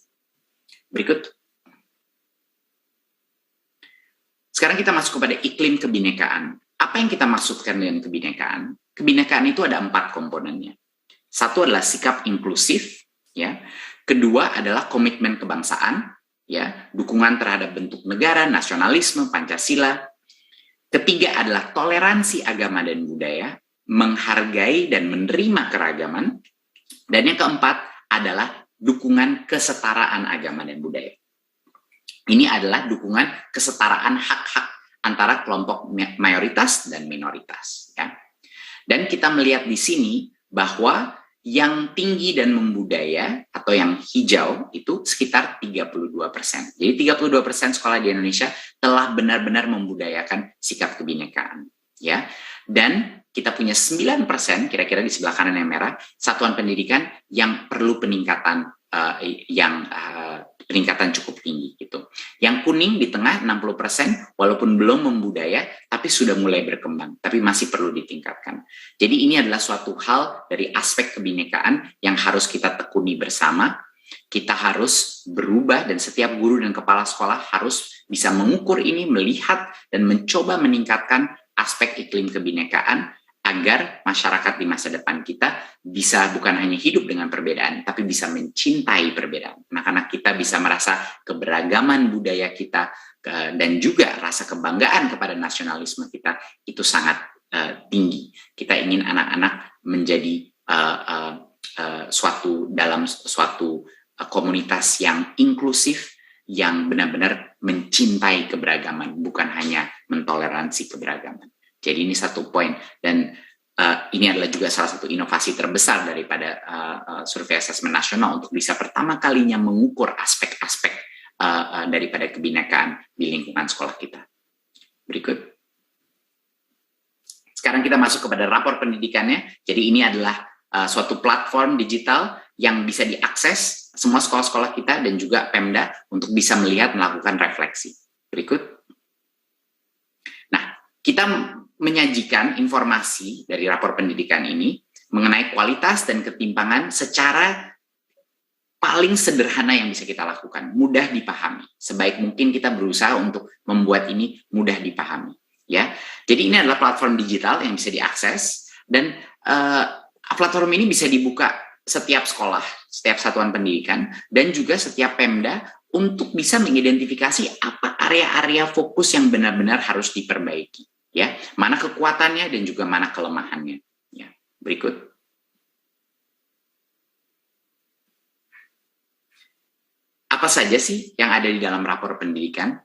Berikut. Sekarang kita masuk kepada iklim kebinekaan. Apa yang kita maksudkan dengan kebinekaan? Kebinekaan itu ada 4 komponennya. Satu adalah sikap inklusif, ya. Kedua adalah komitmen kebangsaan, ya, dukungan terhadap bentuk negara, nasionalisme, Pancasila. Ketiga adalah toleransi agama dan budaya, menghargai dan menerima keragaman. Dan yang keempat adalah dukungan kesetaraan agama dan budaya. Ini adalah dukungan kesetaraan hak-hak antara kelompok mayoritas dan minoritas. Ya. Dan kita melihat di sini bahwa yang tinggi dan membudaya atau yang hijau itu sekitar 32%. Jadi 32% sekolah di Indonesia telah benar-benar membudayakan sikap kebinekaan. Ya. Dan kita punya 9%, kira-kira di sebelah kanan yang merah, satuan pendidikan yang perlu peningkatan peningkatan cukup tinggi gitu. Yang kuning di tengah 60% walaupun belum membudaya tapi sudah mulai berkembang, tapi masih perlu ditingkatkan. Jadi ini adalah suatu hal dari aspek kebinekaan yang harus kita tekuni bersama. Kita harus berubah dan setiap guru dan kepala sekolah harus bisa mengukur ini, melihat dan mencoba meningkatkan aspek iklim kebinekaan agar masyarakat di masa depan kita bisa bukan hanya hidup dengan perbedaan, tapi bisa mencintai perbedaan. Anak-anak kita bisa merasa keberagaman budaya kita dan juga rasa kebanggaan kepada nasionalisme kita itu sangat tinggi. Kita ingin anak-anak menjadi dalam suatu komunitas yang inklusif, yang benar-benar mencintai keberagaman, bukan hanya mentoleransi keberagaman. Jadi ini satu poin, dan ini adalah juga salah satu inovasi terbesar daripada survei asesmen nasional untuk bisa pertama kalinya mengukur aspek-aspek daripada kebinekaan di lingkungan sekolah kita. Berikut. Sekarang kita masuk kepada rapor pendidikannya. Jadi ini adalah suatu platform digital yang bisa diakses semua sekolah-sekolah kita dan juga Pemda untuk bisa melihat, melakukan refleksi. Berikut. Nah, kita menyajikan informasi dari rapor pendidikan ini mengenai kualitas dan ketimpangan secara paling sederhana yang bisa kita lakukan, mudah dipahami. Sebaik mungkin kita berusaha untuk membuat ini mudah dipahami. Ya, jadi ini adalah platform digital yang bisa diakses dan platform ini bisa dibuka setiap sekolah, setiap satuan pendidikan dan juga setiap Pemda untuk bisa mengidentifikasi apa area-area fokus yang benar-benar harus diperbaiki. Ya, mana kekuatannya dan juga mana kelemahannya. Ya, berikut. Apa saja sih yang ada di dalam rapor pendidikan?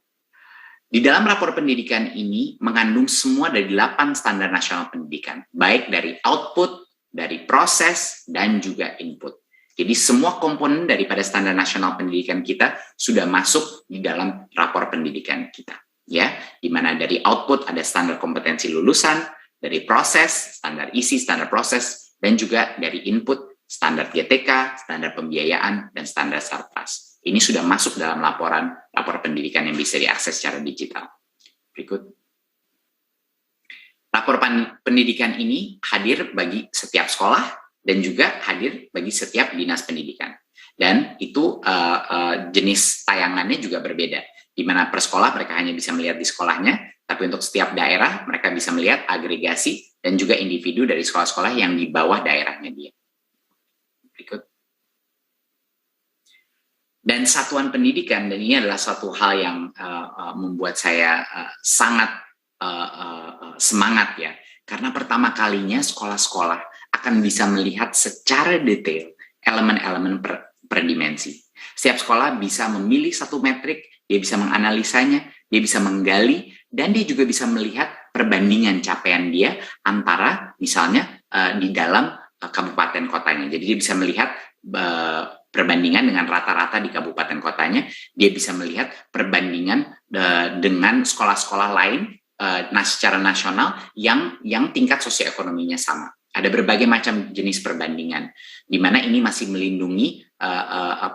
Di dalam rapor pendidikan ini mengandung semua dari 8 standar nasional pendidikan, baik dari output, dari proses, dan juga input. Jadi semua komponen daripada standar nasional pendidikan kita sudah masuk di dalam rapor pendidikan kita. Ya, di mana dari output ada standar kompetensi lulusan, dari proses, standar isi, standar proses, dan juga dari input, standar GTK, standar pembiayaan, dan standar Sarpras. Ini sudah masuk dalam rapor pendidikan yang bisa diakses secara digital. Berikut. Rapor pendidikan ini hadir bagi setiap sekolah dan juga hadir bagi setiap dinas pendidikan. Dan itu jenis tayangannya juga berbeda. Di mana per sekolah mereka hanya bisa melihat di sekolahnya, tapi untuk setiap daerah mereka bisa melihat agregasi dan juga individu dari sekolah-sekolah yang di bawah daerahnya dia. Berikut. Dan satuan pendidikan, dan ini adalah suatu hal yang membuat saya sangat semangat ya, karena pertama kalinya sekolah-sekolah akan bisa melihat secara detail elemen-elemen per dimensi. Setiap sekolah bisa memilih satu metrik, dia bisa menganalisanya, dia bisa menggali, dan dia juga bisa melihat perbandingan capaian dia antara misalnya di dalam kabupaten kotanya. Jadi dia bisa melihat perbandingan dengan rata-rata di kabupaten kotanya, dia bisa melihat perbandingan dengan sekolah-sekolah lain secara nasional yang tingkat sosioekonominya sama. Ada berbagai macam jenis perbandingan, di mana ini masih melindungi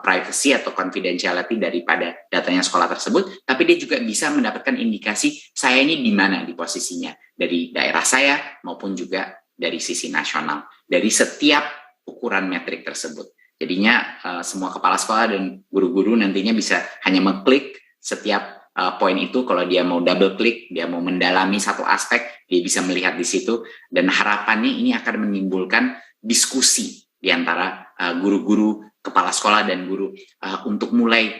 privacy atau confidentiality daripada datanya sekolah tersebut, tapi dia juga bisa mendapatkan indikasi saya ini di mana di posisinya, dari daerah saya maupun juga dari sisi nasional, dari setiap ukuran metrik tersebut. Jadinya semua kepala sekolah dan guru-guru nantinya bisa hanya mengklik setiap poin itu, kalau dia mau double klik, dia mau mendalami satu aspek, dia bisa melihat di situ, dan harapannya ini akan menimbulkan diskusi di antara guru-guru, kepala sekolah dan guru untuk mulai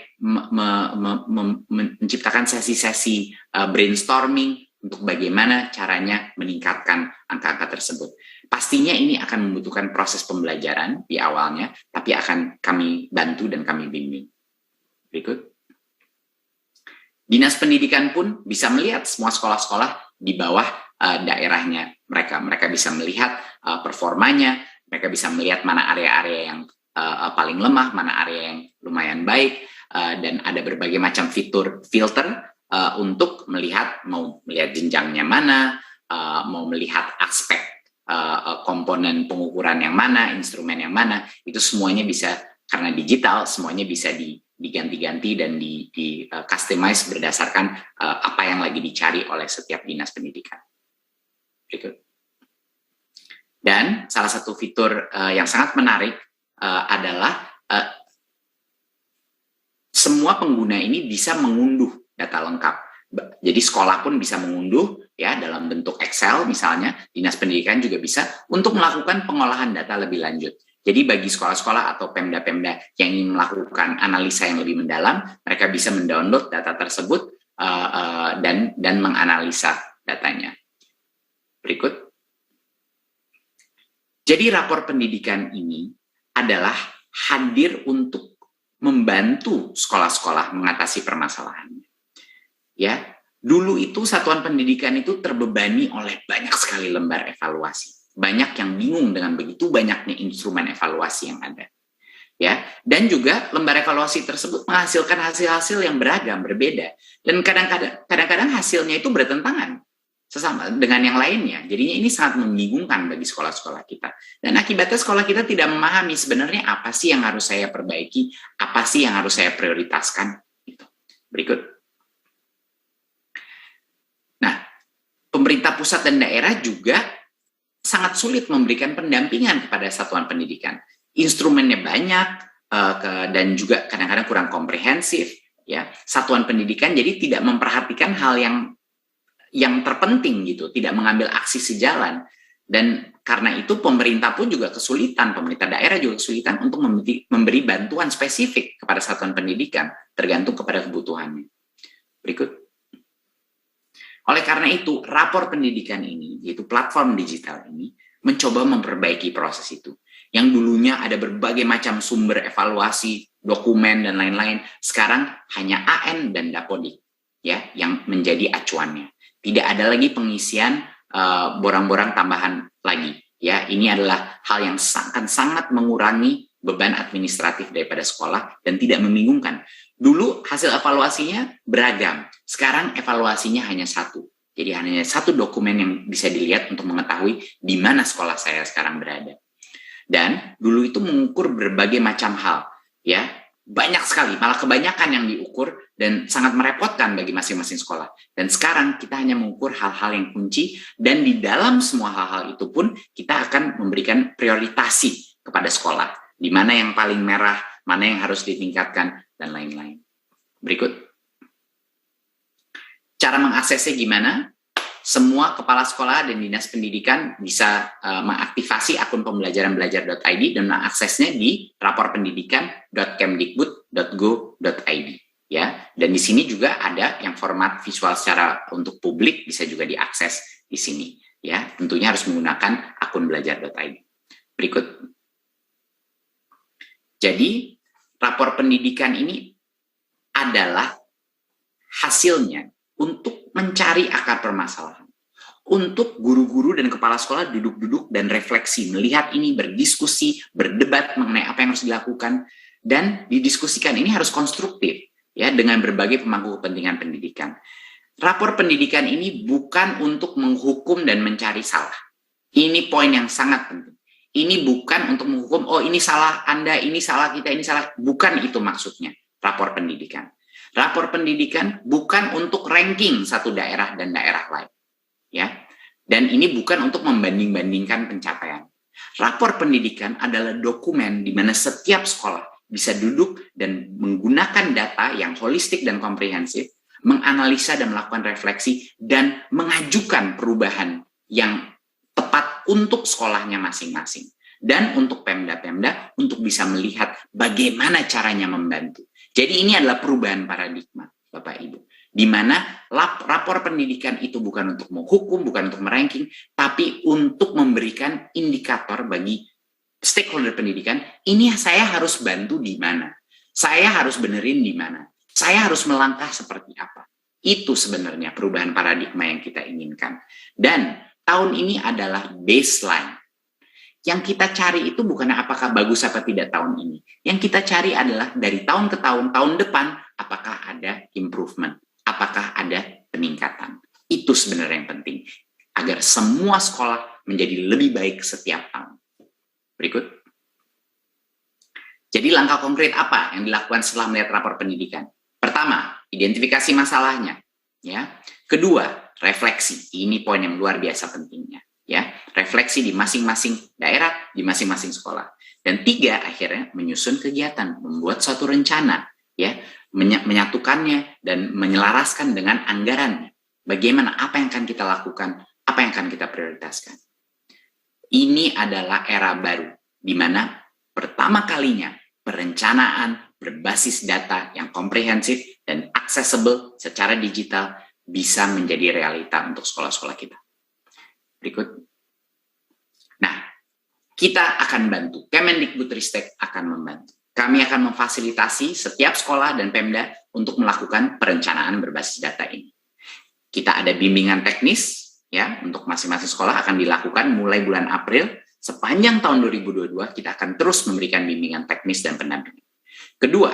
menciptakan sesi-sesi brainstorming untuk bagaimana caranya meningkatkan angka-angka tersebut. Pastinya ini akan membutuhkan proses pembelajaran di awalnya, tapi akan kami bantu dan kami bimbing. Berikut. Dinas pendidikan pun bisa melihat semua sekolah-sekolah di bawah daerahnya mereka. Mereka bisa melihat performanya, mereka bisa melihat mana area-area yang paling lemah, mana area yang lumayan baik, dan ada berbagai macam filter untuk melihat, mau melihat jenjangnya mana, mau melihat aspek komponen pengukuran yang mana, instrumen yang mana, itu semuanya bisa, karena digital, semuanya bisa diganti-ganti dan di customize berdasarkan apa yang lagi dicari oleh setiap dinas pendidikan. Berikut. Dan salah satu fitur yang sangat menarik adalah semua pengguna ini bisa mengunduh data lengkap. Jadi sekolah pun bisa mengunduh ya dalam bentuk Excel misalnya, dinas pendidikan juga bisa untuk melakukan pengolahan data lebih lanjut. Jadi bagi sekolah-sekolah atau pemda-pemda yang ingin melakukan analisa yang lebih mendalam, mereka bisa mendownload data tersebut dan menganalisa datanya. Berikut. Jadi rapor pendidikan ini adalah hadir untuk membantu sekolah-sekolah mengatasi permasalahannya. Ya, dulu itu satuan pendidikan itu terbebani oleh banyak sekali lembar evaluasi. Banyak yang bingung dengan begitu banyaknya instrumen evaluasi yang ada. Ya, dan juga lembar evaluasi tersebut menghasilkan hasil-hasil yang beragam, berbeda. Dan kadang-kadang hasilnya itu bertentangan sesama dengan yang lainnya. Jadinya ini sangat membingungkan bagi sekolah-sekolah kita. Dan akibatnya sekolah kita tidak memahami sebenarnya apa sih yang harus saya perbaiki, apa sih yang harus saya prioritaskan. Gitu. Berikut. Nah, pemerintah pusat dan daerah juga sangat sulit memberikan pendampingan kepada satuan pendidikan. Instrumennya banyak dan juga kadang-kadang kurang komprehensif. Ya, satuan pendidikan jadi tidak memperhatikan hal yang terpenting gitu, tidak mengambil aksi sejalan. Dan karena itu pemerintah pun juga kesulitan, pemerintah daerah juga kesulitan untuk memberi bantuan spesifik kepada satuan pendidikan, tergantung kepada kebutuhannya. Berikut. Oleh karena itu, rapor pendidikan ini, yaitu platform digital ini, mencoba memperbaiki proses itu. Yang dulunya ada berbagai macam sumber evaluasi, dokumen, dan lain-lain, sekarang hanya AN dan Dapodik ya, yang menjadi acuannya. Tidak ada lagi pengisian borang-borang tambahan lagi. Ya, ini adalah hal yang sangat mengurangi beban administratif daripada sekolah dan tidak membingungkan. Dulu hasil evaluasinya beragam, sekarang evaluasinya hanya satu. Jadi hanya satu dokumen yang bisa dilihat untuk mengetahui di mana sekolah saya sekarang berada. Dan dulu itu mengukur berbagai macam hal, ya. Banyak sekali, malah kebanyakan yang diukur dan sangat merepotkan bagi masing-masing sekolah. Dan sekarang kita hanya mengukur hal-hal yang kunci, dan di dalam semua hal-hal itu pun kita akan memberikan prioritasi kepada sekolah. Di mana yang paling merah, mana yang harus ditingkatkan, dan lain-lain. Berikut. Cara mengaksesnya gimana? Semua kepala sekolah dan dinas pendidikan bisa mengaktifasi akun pembelajaran-belajar.id dan mengaksesnya di raporpendidikan.kemdikbud.go.id ya. Dan di sini juga ada yang format visual secara untuk publik, bisa juga diakses di sini ya. Tentunya harus menggunakan akun belajar.id. Berikut. Jadi rapor pendidikan ini adalah hasilnya untuk mencari akar permasalahan. Untuk guru-guru dan kepala sekolah duduk-duduk dan refleksi, melihat ini, berdiskusi, berdebat mengenai apa yang harus dilakukan, dan didiskusikan. Ini harus konstruktif ya, dengan berbagai pemangku kepentingan pendidikan. Rapor pendidikan ini bukan untuk menghukum dan mencari salah. Ini poin yang sangat penting. Ini bukan untuk menghukum, oh ini salah Anda, ini salah kita, ini salah. Bukan itu maksudnya rapor pendidikan. Rapor pendidikan bukan untuk ranking satu daerah dan daerah lain. Ya. Dan ini bukan untuk membanding-bandingkan pencapaian. Rapor pendidikan adalah dokumen di mana setiap sekolah bisa duduk dan menggunakan data yang holistik dan komprehensif, menganalisa dan melakukan refleksi, dan mengajukan perubahan yang tepat untuk sekolahnya masing-masing. Dan untuk Pemda-Pemda untuk bisa melihat bagaimana caranya membantu. Jadi ini adalah perubahan paradigma, Bapak Ibu. Di mana rapor pendidikan itu bukan untuk menghukum, bukan untuk meranking, tapi untuk memberikan indikator bagi stakeholder pendidikan, ini saya harus bantu di mana, saya harus benerin di mana, saya harus melangkah seperti apa. Itu sebenarnya perubahan paradigma yang kita inginkan. Dan tahun ini adalah baseline. Yang kita cari itu bukan apakah bagus apa tidak tahun ini. Yang kita cari adalah dari tahun ke tahun, tahun depan, apakah ada improvement, apakah ada peningkatan. Itu sebenarnya yang penting. Agar semua sekolah menjadi lebih baik setiap tahun. Berikut. Jadi langkah konkret apa yang dilakukan setelah melihat rapor pendidikan? Pertama, identifikasi masalahnya. Ya. Kedua, refleksi. Ini poin yang luar biasa pentingnya. Ya, refleksi di masing-masing daerah, di masing-masing sekolah. Dan tiga, akhirnya menyusun kegiatan, membuat suatu rencana, ya, menyatukannya dan menyelaraskan dengan anggarannya. Bagaimana, apa yang akan kita lakukan, apa yang akan kita prioritaskan. Ini adalah era baru, di mana pertama kalinya perencanaan berbasis data yang komprehensif dan accessible secara digital bisa menjadi realita untuk sekolah-sekolah kita. Berikut. Nah, kita akan bantu. Kemendikbudristek akan membantu. Kami akan memfasilitasi setiap sekolah dan Pemda untuk melakukan perencanaan berbasis data ini. Kita ada bimbingan teknis, ya, untuk masing-masing sekolah akan dilakukan mulai bulan April. Sepanjang tahun 2022, kita akan terus memberikan bimbingan teknis dan pendampingan. Kedua,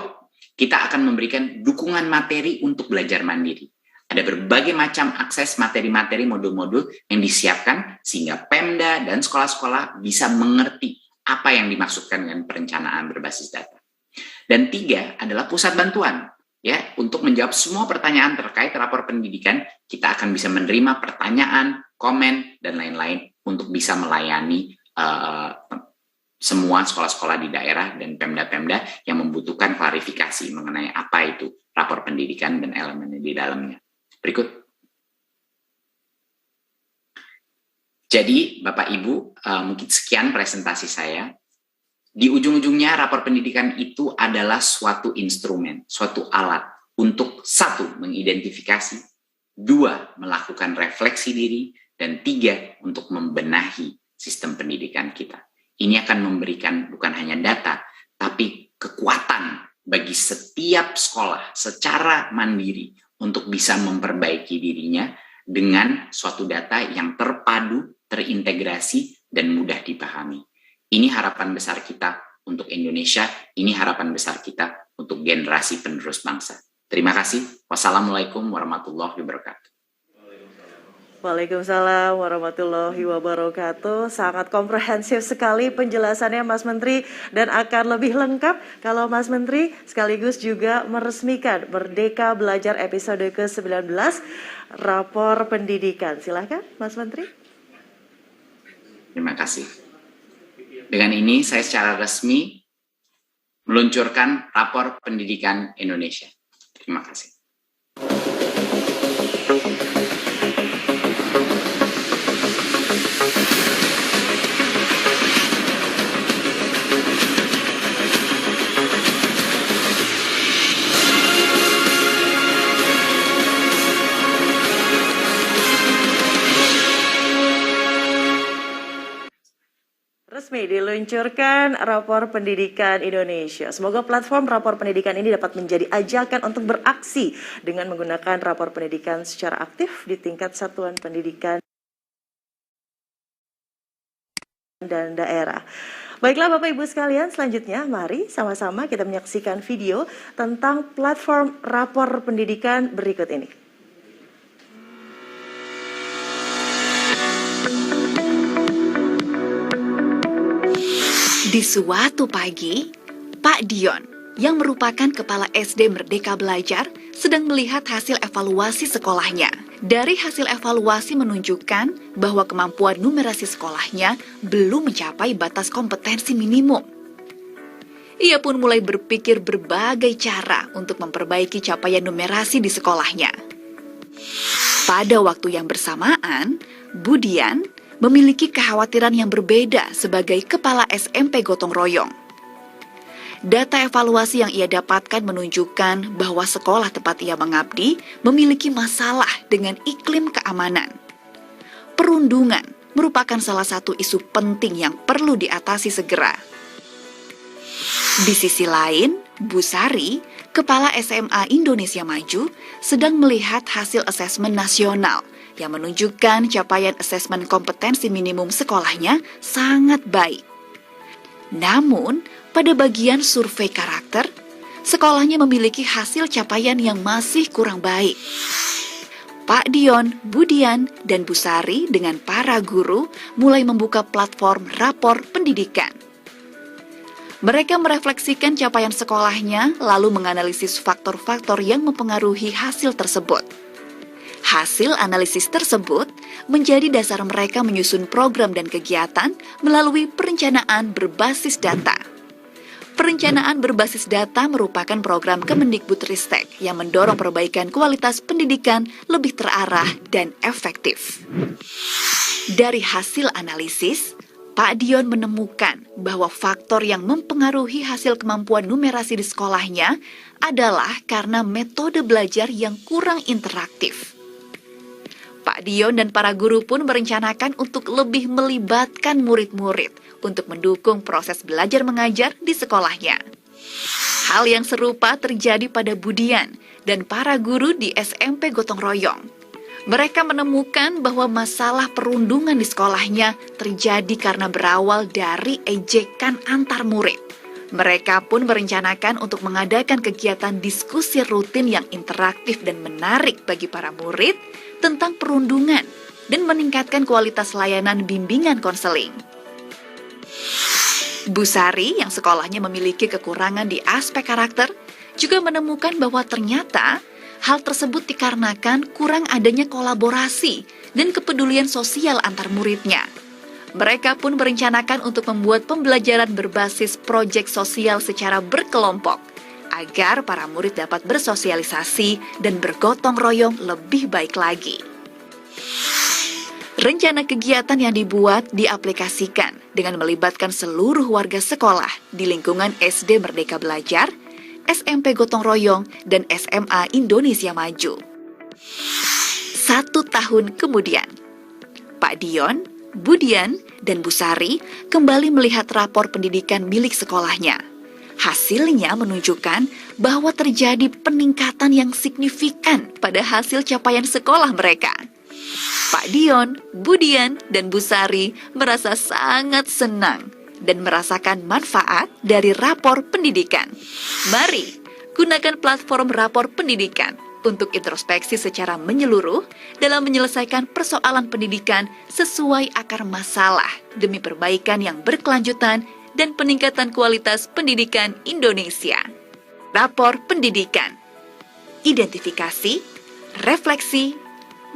kita akan memberikan dukungan materi untuk belajar mandiri. Ada berbagai macam akses materi-materi modul-modul yang disiapkan sehingga Pemda dan sekolah-sekolah bisa mengerti apa yang dimaksudkan dengan perencanaan berbasis data. Dan tiga adalah pusat bantuan. Ya, untuk menjawab semua pertanyaan terkait rapor pendidikan, kita akan bisa menerima pertanyaan, komen, dan lain-lain untuk bisa melayani semua sekolah-sekolah di daerah dan Pemda-Pemda yang membutuhkan klarifikasi mengenai apa itu rapor pendidikan dan elemennya di dalamnya. Berikut. Jadi, Bapak Ibu, mungkin sekian presentasi saya. Di ujung-ujungnya, rapor pendidikan itu adalah suatu instrumen, suatu alat untuk satu, mengidentifikasi, dua, melakukan refleksi diri, dan tiga, untuk membenahi sistem pendidikan kita. Ini akan memberikan bukan hanya data, tapi kekuatan bagi setiap sekolah secara mandiri untuk bisa memperbaiki dirinya dengan suatu data yang terpadu, terintegrasi, dan mudah dipahami. Ini harapan besar kita untuk Indonesia, ini harapan besar kita untuk generasi penerus bangsa. Terima kasih. Wassalamualaikum warahmatullahi wabarakatuh. Waalaikumsalam warahmatullahi wabarakatuh. Sangat komprehensif sekali penjelasannya Mas Menteri, dan akan lebih lengkap kalau Mas Menteri sekaligus juga meresmikan Merdeka Belajar episode ke-19 rapor pendidikan. Silakan Mas Menteri. Terima kasih. Dengan ini saya secara resmi meluncurkan rapor pendidikan Indonesia. Terima kasih. Resmi diluncurkan rapor pendidikan Indonesia. Semoga platform rapor pendidikan ini dapat menjadi ajakan untuk beraksi dengan menggunakan rapor pendidikan secara aktif di tingkat satuan pendidikan dan daerah. Baiklah Bapak Ibu sekalian, selanjutnya mari sama-sama kita menyaksikan video tentang platform rapor pendidikan berikut ini. Di suatu pagi, Pak Dion, yang merupakan Kepala SD Merdeka Belajar, sedang melihat hasil evaluasi sekolahnya. Dari hasil evaluasi menunjukkan bahwa kemampuan numerasi sekolahnya belum mencapai batas kompetensi minimum. Ia pun mulai berpikir berbagai cara untuk memperbaiki capaian numerasi di sekolahnya. Pada waktu yang bersamaan, Budian memiliki kekhawatiran yang berbeda sebagai kepala SMP Gotong Royong. Data evaluasi yang ia dapatkan menunjukkan bahwa sekolah tempat ia mengabdi memiliki masalah dengan iklim keamanan. Perundungan merupakan salah satu isu penting yang perlu diatasi segera. Di sisi lain, Bu Sari, Kepala SMA Indonesia Maju, sedang melihat hasil asesmen nasional yang menunjukkan capaian asesmen kompetensi minimum sekolahnya sangat baik. Namun, pada bagian survei karakter, sekolahnya memiliki hasil capaian yang masih kurang baik. Pak Dion, Budian, dan Bu Sari dengan para guru mulai membuka platform rapor pendidikan. Mereka merefleksikan capaian sekolahnya, lalu menganalisis faktor-faktor yang mempengaruhi hasil tersebut. Hasil analisis tersebut menjadi dasar mereka menyusun program dan kegiatan melalui perencanaan berbasis data. Perencanaan berbasis data merupakan program Kemendikbudristek yang mendorong perbaikan kualitas pendidikan lebih terarah dan efektif. Dari hasil analisis, Pak Dion menemukan bahwa faktor yang mempengaruhi hasil kemampuan numerasi di sekolahnya adalah karena metode belajar yang kurang interaktif. Pak Dion dan para guru pun merencanakan untuk lebih melibatkan murid-murid untuk mendukung proses belajar mengajar di sekolahnya. Hal yang serupa terjadi pada Budian dan para guru di SMP Gotong Royong. Mereka menemukan bahwa masalah perundungan di sekolahnya terjadi karena berawal dari ejekan antar murid. Mereka pun merencanakan untuk mengadakan kegiatan diskusi rutin yang interaktif dan menarik bagi para murid tentang perundungan dan meningkatkan kualitas layanan bimbingan konseling. Bu Sari yang sekolahnya memiliki kekurangan di aspek karakter juga menemukan bahwa ternyata hal tersebut dikarenakan kurang adanya kolaborasi dan kepedulian sosial antar muridnya. Mereka pun merencanakan untuk membuat pembelajaran berbasis proyek sosial secara berkelompok agar para murid dapat bersosialisasi dan bergotong royong lebih baik lagi. Rencana kegiatan yang dibuat diaplikasikan dengan melibatkan seluruh warga sekolah di lingkungan SD Merdeka Belajar, SMP Gotong Royong, dan SMA Indonesia Maju. 1 tahun kemudian, Pak Dion, Budian, dan Bu Sari kembali melihat rapor pendidikan milik sekolahnya. Hasilnya menunjukkan bahwa terjadi peningkatan yang signifikan pada hasil capaian sekolah mereka. Pak Dion, Budian, dan Bu Sari merasa sangat senang dan merasakan manfaat dari rapor pendidikan. Mari gunakan platform rapor pendidikan untuk introspeksi secara menyeluruh dalam menyelesaikan persoalan pendidikan sesuai akar masalah demi perbaikan yang berkelanjutan dan peningkatan kualitas pendidikan Indonesia. Rapor pendidikan. Identifikasi, refleksi,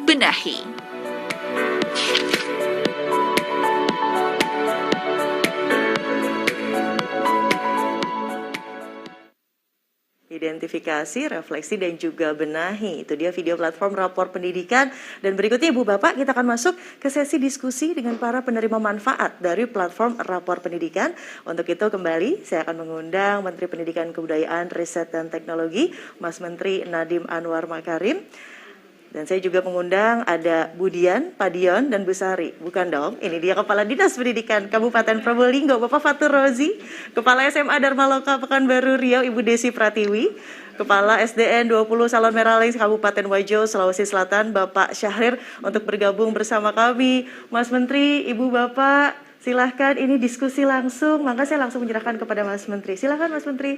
benahi. Identifikasi, refleksi, dan juga benahi. Itu dia video platform rapor pendidikan. Dan berikutnya Ibu Bapak, kita akan masuk ke sesi diskusi dengan para penerima manfaat dari platform rapor pendidikan. Untuk itu kembali saya akan mengundang Menteri Pendidikan Kebudayaan, Riset, dan Teknologi, Mas Menteri Nadiem Anwar Makarim. Dan saya juga mengundang ada Budian, Pak Dion, dan Bu Sari. Bukan dong, ini dia Kepala Dinas Pendidikan Kabupaten Probolinggo, Bapak Fatur Rozi, Kepala SMA Dharma Loka Pekanbaru Riau, Ibu Desi Pratiwi, Kepala SDN 20 Salon Meraling Kabupaten Wajo, Sulawesi Selatan, Bapak Syahrir, untuk bergabung bersama kami. Mas Menteri, Ibu Bapak, silahkan ini diskusi langsung, maka saya langsung menyerahkan kepada Mas Menteri. Silahkan Mas Menteri.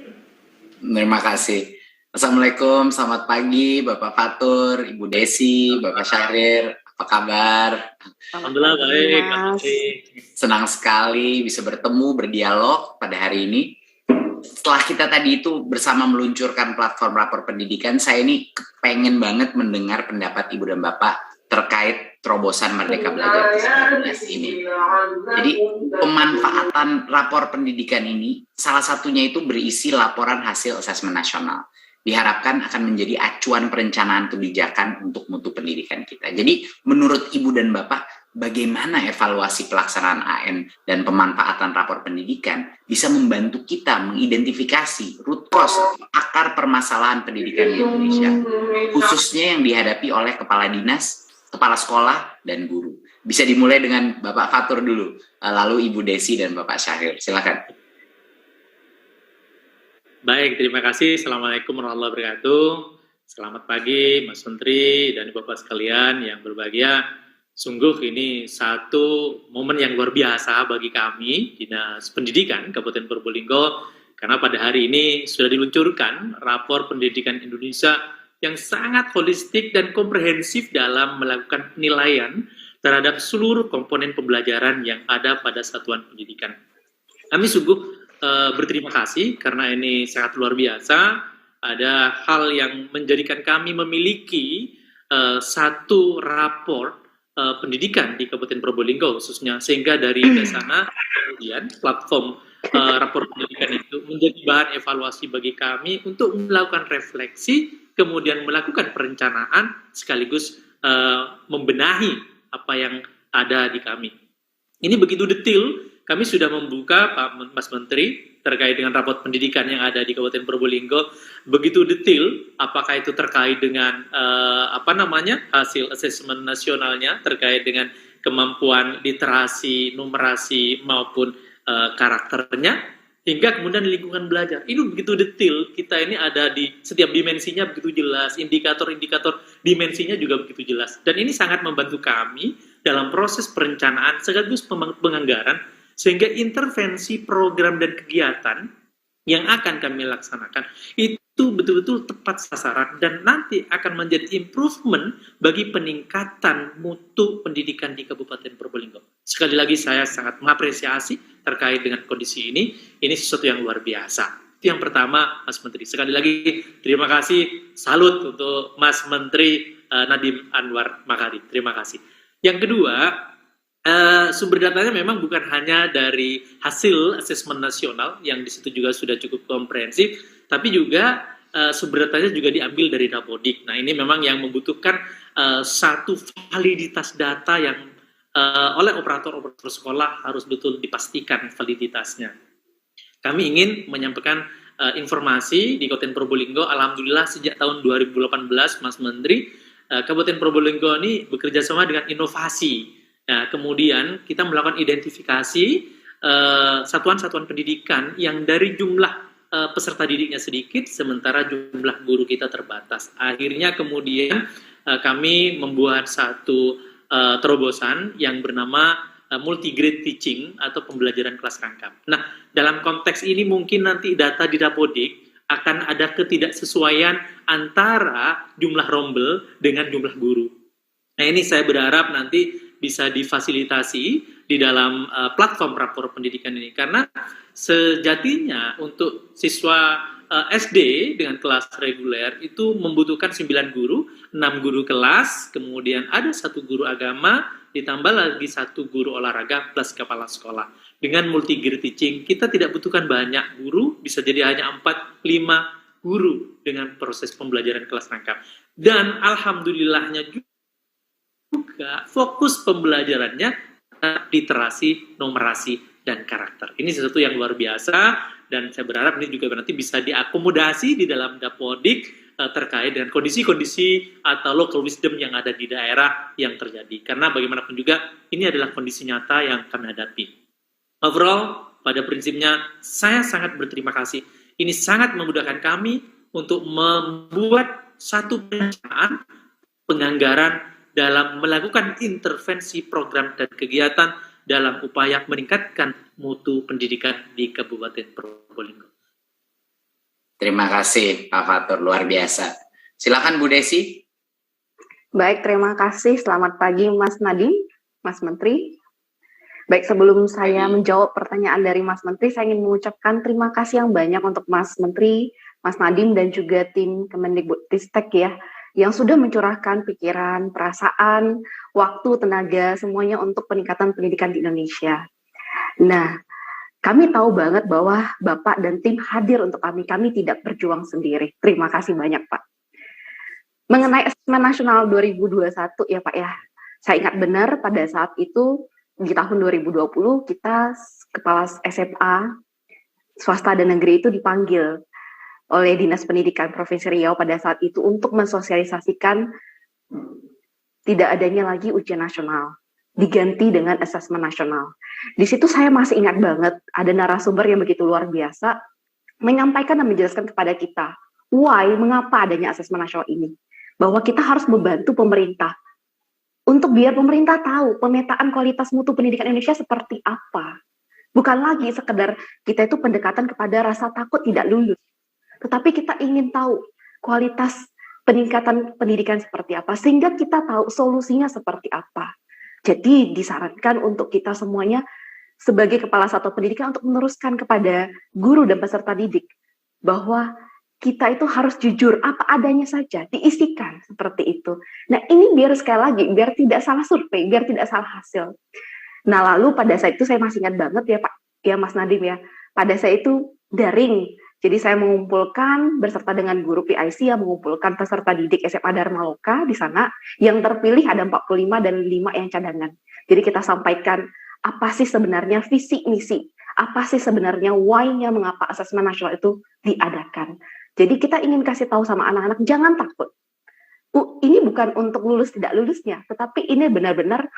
Terima kasih. Assalamualaikum, selamat pagi Bapak Fatur, Ibu Desi, Bapak Syahrir, apa kabar? Alhamdulillah baik, Senang sekali bisa bertemu, berdialog pada hari ini. Setelah kita tadi itu bersama meluncurkan platform rapor pendidikan, saya ini pengen banget mendengar pendapat Ibu dan Bapak terkait terobosan Merdeka Belajar ke-19 ini. Jadi pemanfaatan rapor pendidikan ini salah satunya itu berisi laporan hasil asesmen nasional. Diharapkan akan menjadi acuan perencanaan kebijakan untuk mutu pendidikan kita. Jadi menurut Ibu dan Bapak, bagaimana evaluasi pelaksanaan AN dan pemanfaatan rapor pendidikan bisa membantu kita mengidentifikasi root cause, akar permasalahan pendidikan di Indonesia, khususnya yang dihadapi oleh kepala dinas, kepala sekolah, dan guru. Bisa dimulai dengan Bapak Fatur dulu, lalu Ibu Desi dan Bapak Syahril. Silakan. Baik, terima kasih. Assalamualaikum warahmatullahi wabarakatuh. Selamat pagi, Mas Menteri dan Bapak sekalian yang berbahagia. Sungguh ini satu momen yang luar biasa bagi kami, Dinas Pendidikan Kabupaten Probolinggo, karena pada hari ini sudah diluncurkan rapor pendidikan Indonesia yang sangat holistik dan komprehensif dalam melakukan penilaian terhadap seluruh komponen pembelajaran yang ada pada satuan pendidikan. Kami sungguh berterima kasih karena ini sangat luar biasa. Ada hal yang menjadikan kami memiliki satu rapor pendidikan di Kabupaten Probolinggo khususnya, sehingga dari sana kemudian platform rapor pendidikan itu menjadi bahan evaluasi bagi kami untuk melakukan refleksi, kemudian melakukan perencanaan sekaligus membenahi apa yang ada di kami. Ini begitu detail. Kami sudah membuka, Pak Mas Menteri, terkait dengan rapor pendidikan yang ada di Kabupaten Probolinggo, begitu detail, apakah itu terkait dengan hasil asesmen nasionalnya, terkait dengan kemampuan literasi, numerasi, maupun karakternya, hingga kemudian lingkungan belajar. Ini begitu detail, kita ini ada di setiap dimensinya begitu jelas, indikator-indikator dimensinya juga begitu jelas. Dan ini sangat membantu kami dalam proses perencanaan sekaligus penganggaran, sehingga intervensi program dan kegiatan yang akan kami laksanakan itu betul-betul tepat sasaran dan nanti akan menjadi improvement bagi peningkatan mutu pendidikan di Kabupaten Probolinggo. Sekali lagi saya sangat mengapresiasi terkait dengan kondisi ini sesuatu yang luar biasa. Itu yang pertama, Mas Menteri. Sekali lagi terima kasih, salut untuk Mas Menteri Nadiem Anwar Makarim. Terima kasih. Yang kedua, sumber datanya memang bukan hanya dari hasil asesmen nasional yang di situ juga sudah cukup komprehensif, tapi juga sumber datanya juga diambil dari Dapodik. Nah, ini memang yang membutuhkan satu validitas data yang oleh operator-operator sekolah harus betul dipastikan validitasnya. Kami ingin menyampaikan informasi di Kabupaten Probolinggo. Alhamdulillah sejak tahun 2018, Mas Menteri, Kabupaten Probolinggo ini bekerja sama dengan inovasi. Nah, kemudian kita melakukan identifikasi satuan-satuan pendidikan yang dari jumlah peserta didiknya sedikit, sementara jumlah guru kita terbatas. Akhirnya kemudian kami membuat satu terobosan yang bernama multi-grade teaching atau pembelajaran kelas rangkap. Nah, dalam konteks ini mungkin nanti data di Dapodik akan ada ketidaksesuaian antara jumlah rombel dengan jumlah guru. Nah, ini saya berharap nanti bisa difasilitasi di dalam platform rapor pendidikan ini, karena sejatinya untuk siswa SD dengan kelas reguler itu membutuhkan 9 guru, 6 guru kelas, kemudian ada 1 guru agama, ditambah lagi 1 guru olahraga plus kepala sekolah. Dengan multi-grade teaching kita tidak butuhkan banyak guru, bisa jadi hanya 4-5 guru dengan proses pembelajaran kelas rangkap. Dan alhamdulillahnya juga fokus pembelajarannya literasi, numerasi, dan karakter. Ini sesuatu yang luar biasa dan saya berharap ini juga nanti bisa diakomodasi di dalam Dapodik terkait dengan kondisi-kondisi atau local wisdom yang ada di daerah yang terjadi. Karena bagaimanapun juga ini adalah kondisi nyata yang kami hadapi. Overall, pada prinsipnya saya sangat berterima kasih. Ini sangat memudahkan kami untuk membuat satu perencanaan penganggaran dalam melakukan intervensi program dan kegiatan dalam upaya meningkatkan mutu pendidikan di Kabupaten Probolinggo. Terima kasih Pak Fatur, luar biasa. Silakan Bu Desi. Baik, terima kasih. Selamat pagi Mas Nadiem, Mas Menteri. Baik, sebelum saya menjawab pertanyaan dari Mas Menteri, saya ingin mengucapkan terima kasih yang banyak untuk Mas Menteri, Mas Nadiem, dan juga tim Kemendikbudristek ya, yang sudah mencurahkan pikiran, perasaan, waktu, tenaga, semuanya untuk peningkatan pendidikan di Indonesia. Nah, kami tahu banget bahwa Bapak dan tim hadir untuk kami tidak berjuang sendiri. Terima kasih banyak, Pak. Mengenai Asesmen Nasional 2021 ya Pak ya, saya ingat benar pada saat itu di tahun 2020 kita kepala SMA swasta dan negeri itu dipanggil oleh Dinas Pendidikan Provinsi Riau pada saat itu untuk mensosialisasikan tidak adanya lagi ujian nasional, diganti dengan asesmen nasional. Di situ saya masih ingat banget ada narasumber yang begitu luar biasa menyampaikan dan menjelaskan kepada kita mengapa adanya asesmen nasional ini, bahwa kita harus membantu pemerintah untuk biar pemerintah tahu pemetaan kualitas mutu pendidikan Indonesia seperti apa. Bukan lagi sekedar kita itu pendekatan kepada rasa takut tidak lulus, tetapi kita ingin tahu kualitas peningkatan pendidikan seperti apa, sehingga kita tahu solusinya seperti apa. Jadi disarankan untuk kita semuanya sebagai kepala satuan pendidikan untuk meneruskan kepada guru dan peserta didik bahwa kita itu harus jujur, apa adanya saja, diisikan seperti itu. Nah ini biar sekali lagi, biar tidak salah survei, biar tidak salah hasil. Nah lalu pada saat itu saya masih ingat banget ya Pak, ya Mas Nadiem ya, pada saat itu daring. Jadi saya mengumpulkan beserta dengan guru PIC yang mengumpulkan peserta didik SMA Dharma Loka di sana, yang terpilih ada 45 dan 5 yang cadangan. Jadi kita sampaikan apa sih sebenarnya visi misi, apa sih sebenarnya why-nya mengapa asesmen nasional itu diadakan. Jadi kita ingin kasih tahu sama anak-anak jangan takut. Ini bukan untuk lulus tidak lulusnya, tetapi ini benar-benar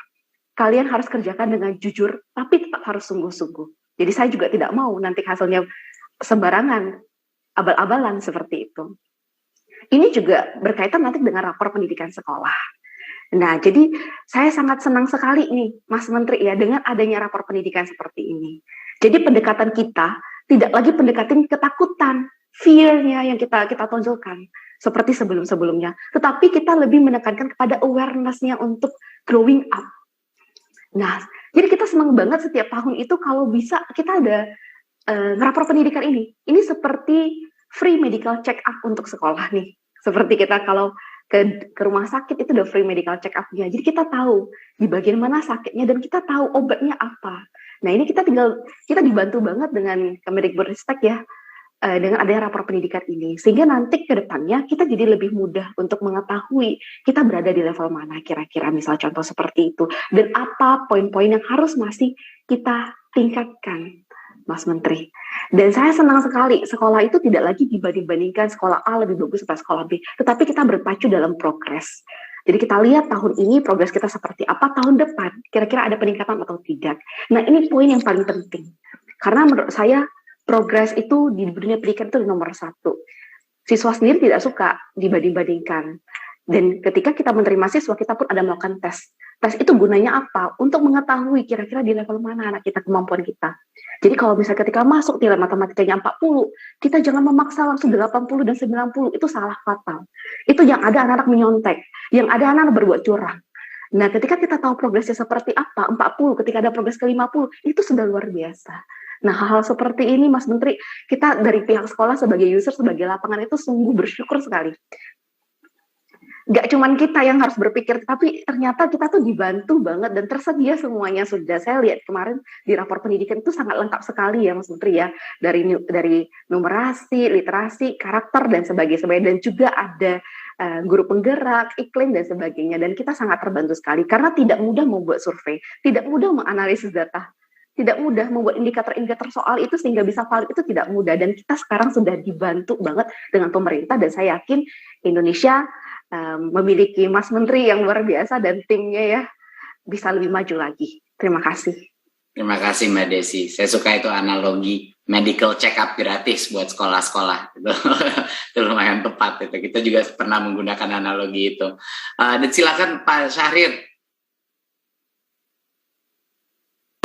kalian harus kerjakan dengan jujur, tapi tetap harus sungguh-sungguh. Jadi saya juga tidak mau nanti hasilnya sembarangan, abal-abalan seperti itu. Ini juga berkaitan nanti dengan rapor pendidikan sekolah. Nah, jadi saya sangat senang sekali nih, Mas Menteri ya, dengan adanya rapor pendidikan seperti ini. Jadi pendekatan kita tidak lagi pendekatan ketakutan, fear-nya yang kita tonjolkan seperti sebelum-sebelumnya, tetapi kita lebih menekankan kepada awareness-nya untuk growing up. Nah, jadi kita senang banget setiap tahun itu kalau bisa kita ada rapor pendidikan ini. Ini seperti free medical check up untuk sekolah nih. Seperti kita kalau ke rumah sakit itu udah free medical check up-nya. Jadi kita tahu di bagian mana sakitnya dan kita tahu obatnya apa. Nah, ini kita dibantu banget dengan Kemendikbudristek ya. Dengan adanya rapor pendidikan ini, sehingga nanti ke depannya kita jadi lebih mudah untuk mengetahui kita berada di level mana kira-kira, misal contoh seperti itu, dan apa poin-poin yang harus masih kita tingkatkan, Mas Menteri. Dan saya senang sekali, sekolah itu tidak lagi dibanding-bandingkan sekolah A lebih bagus atau sekolah B, tetapi kita berpacu dalam progres. Jadi kita lihat tahun ini progres kita seperti apa, tahun depan kira-kira ada peningkatan atau tidak. Nah ini poin yang paling penting, karena menurut saya progres itu di dunia pendidikan itu nomor 1. Siswa sendiri tidak suka dibanding-bandingkan. Dan ketika kita menerima siswa, kita pun ada melakukan tes. Tes itu gunanya apa? Untuk mengetahui kira-kira di level mana anak kita, kemampuan kita. Jadi kalau misalnya ketika masuk nilai matematikanya 40, kita jangan memaksa langsung 80 dan 90, itu salah fatal. Itu yang ada anak-anak menyontek, yang ada anak-anak berbuat curang. Nah ketika kita tahu progresnya seperti apa, 40, ketika ada progres ke 50, itu sudah luar biasa. Nah, hal-hal seperti ini, Mas Menteri, kita dari pihak sekolah sebagai user, sebagai lapangan itu sungguh bersyukur sekali. Gak cuman kita yang harus berpikir, tapi ternyata kita tuh dibantu banget dan tersedia semuanya sudah. Saya lihat kemarin di rapor pendidikan itu sangat lengkap sekali ya, Mas Menteri ya, dari numerasi, literasi, karakter dan sebagainya, dan juga ada guru penggerak, iklim dan sebagainya. Dan kita sangat terbantu sekali karena tidak mudah membuat survei, tidak mudah menganalisis data. Tidak mudah membuat indikator-indikator soal itu sehingga bisa valid, itu tidak mudah, dan kita sekarang sudah dibantu banget dengan pemerintah, dan saya yakin Indonesia memiliki Mas Menteri yang luar biasa dan timnya ya bisa lebih maju lagi. Terima kasih. Terima kasih Mbak Desi. Saya suka itu analogi medical check up gratis buat sekolah-sekolah. Itu lumayan tepat itu. Kita juga pernah menggunakan analogi itu. Dan silakan Pak Syahrir.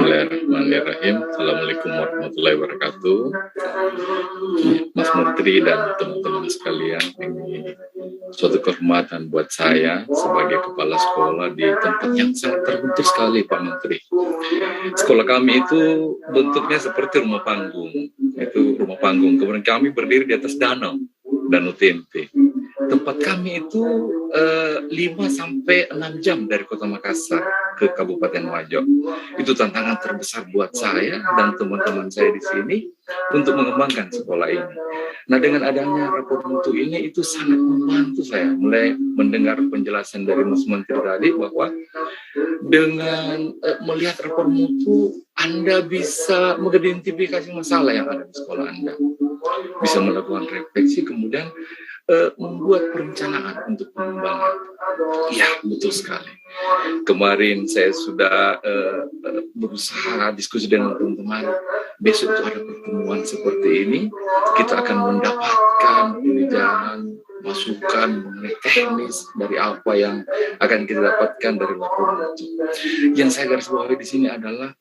Bismillahirrahmanirrahim. Assalamualaikum warahmatullahi wabarakatuh. Mas Menteri dan teman-teman sekalian, ini suatu kehormatan buat saya sebagai kepala sekolah di tempat yang sangat terbentur sekali, Pak Menteri. Sekolah kami itu bentuknya seperti rumah panggung. Itu rumah panggung. Kemudian kami berdiri di atas danau TMP. tempat kami itu 5-6 jam dari Kota Makassar ke Kabupaten Wajo. Itu tantangan terbesar buat saya dan teman-teman saya di sini untuk mengembangkan sekolah ini. Nah, dengan adanya rapor mutu ini itu sangat membantu saya mulai mendengar penjelasan dari Mas Menteri tadi bahwa dengan melihat rapor mutu Anda bisa mengidentifikasi masalah yang ada di sekolah Anda, bisa melakukan refleksi, kemudian membuat perencanaan untuk pengembangan. Ya, betul sekali. Kemarin saya sudah berusaha diskusi dengan teman-teman. Besok itu ada pertemuan seperti ini. Kita akan mendapatkan pelajaran, masukan mengenai teknis dari apa yang akan kita dapatkan dari laporan itu. Yang saya garis bawahi di sini adalah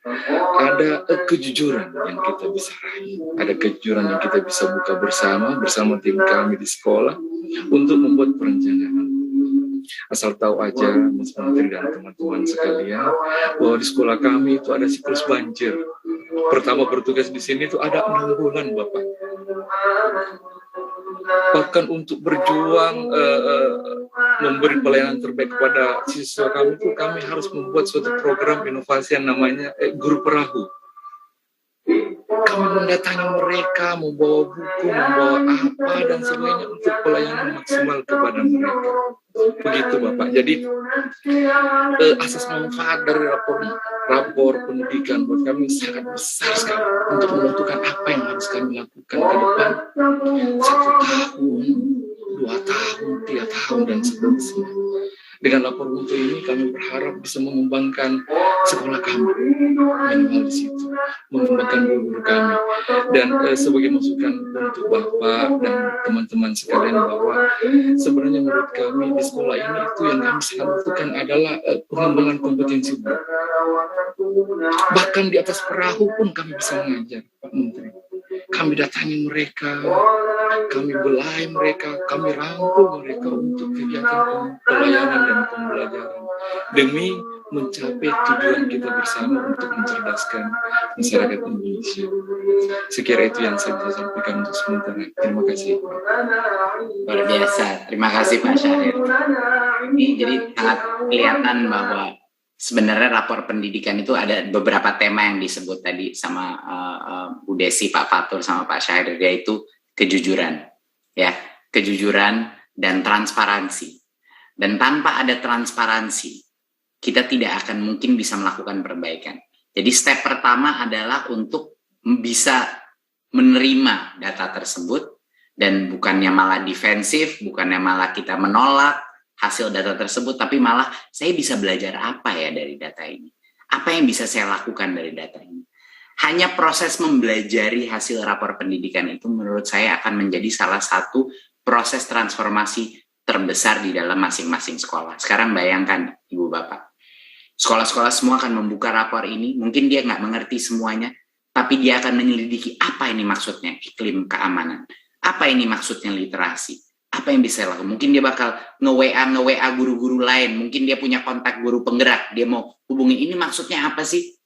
ada kejujuran yang kita bisa raih, ada kejujuran yang kita bisa buka bersama tim kami di sekolah untuk membuat perencanaan. Asal tahu aja Mas Menteri dan teman-teman sekalian bahwa di sekolah kami itu ada siklus banjir. Pertama bertugas di sini itu ada 6 bulan, Bapak. Bahkan untuk berjuang memberi pelayanan terbaik kepada siswa kami itu kami harus membuat suatu program inovasi yang namanya Guru Perahu. Kami mendatangi mereka, membawa buku, membawa apa dan semuanya untuk pelayanan maksimal kepada mereka. Begitu Bapak. Jadi asas manfaat dari rapor pendidikan buat kami sangat besar sekali untuk menentukan apa yang harus kami lakukan ke depan 1 tahun, 2 tahun, 3 tahun dan seterusnya. Dengan lapor mutu ini kami berharap bisa mengembangkan sekolah kami, minimal di situ, mengembangkan guru-guru kami. Dan sebagai masukan untuk Bapak dan teman-teman sekalian bahwa sebenarnya menurut kami di sekolah ini itu yang kami sangat butuhkan adalah pengembangan kompetensi guru. Bahkan di atas perahu pun kami bisa mengajar, Pak Menteri. Kami datangi mereka, kami belai mereka, kami rangkul mereka untuk kegiatan pelayanan dan pembelajaran demi mencapai tujuan kita bersama untuk mencerdaskan masyarakat Indonesia. Sekira itu yang saya bisa sampaikan untuk sementara. Terima kasih. Luar biasa. Terima kasih Pak Syahrir. Ini jadi sangat kelihatan bahwa sebenarnya rapor pendidikan itu ada beberapa tema yang disebut tadi sama Bu Desi, Pak Fatur, sama Pak Syahrir, yaitu kejujuran, ya, kejujuran dan transparansi. Dan tanpa ada transparansi, kita tidak akan mungkin bisa melakukan perbaikan. Jadi step pertama adalah untuk bisa menerima data tersebut dan bukannya malah defensif, bukannya malah kita menolak hasil data tersebut, tapi malah saya bisa belajar apa ya dari data ini? Apa yang bisa saya lakukan dari data ini? Hanya proses membelajari hasil rapor pendidikan itu menurut saya akan menjadi salah satu proses transformasi terbesar di dalam masing-masing sekolah. Sekarang bayangkan Ibu Bapak, sekolah-sekolah semua akan membuka rapor ini, mungkin dia nggak mengerti semuanya, tapi dia akan menyelidiki apa ini maksudnya iklim keamanan, apa ini maksudnya literasi, apa yang bisa lakukan. Mungkin dia bakal nge-WA guru-guru lain, mungkin dia punya kontak guru penggerak, dia mau hubungi, ini maksudnya apa sih?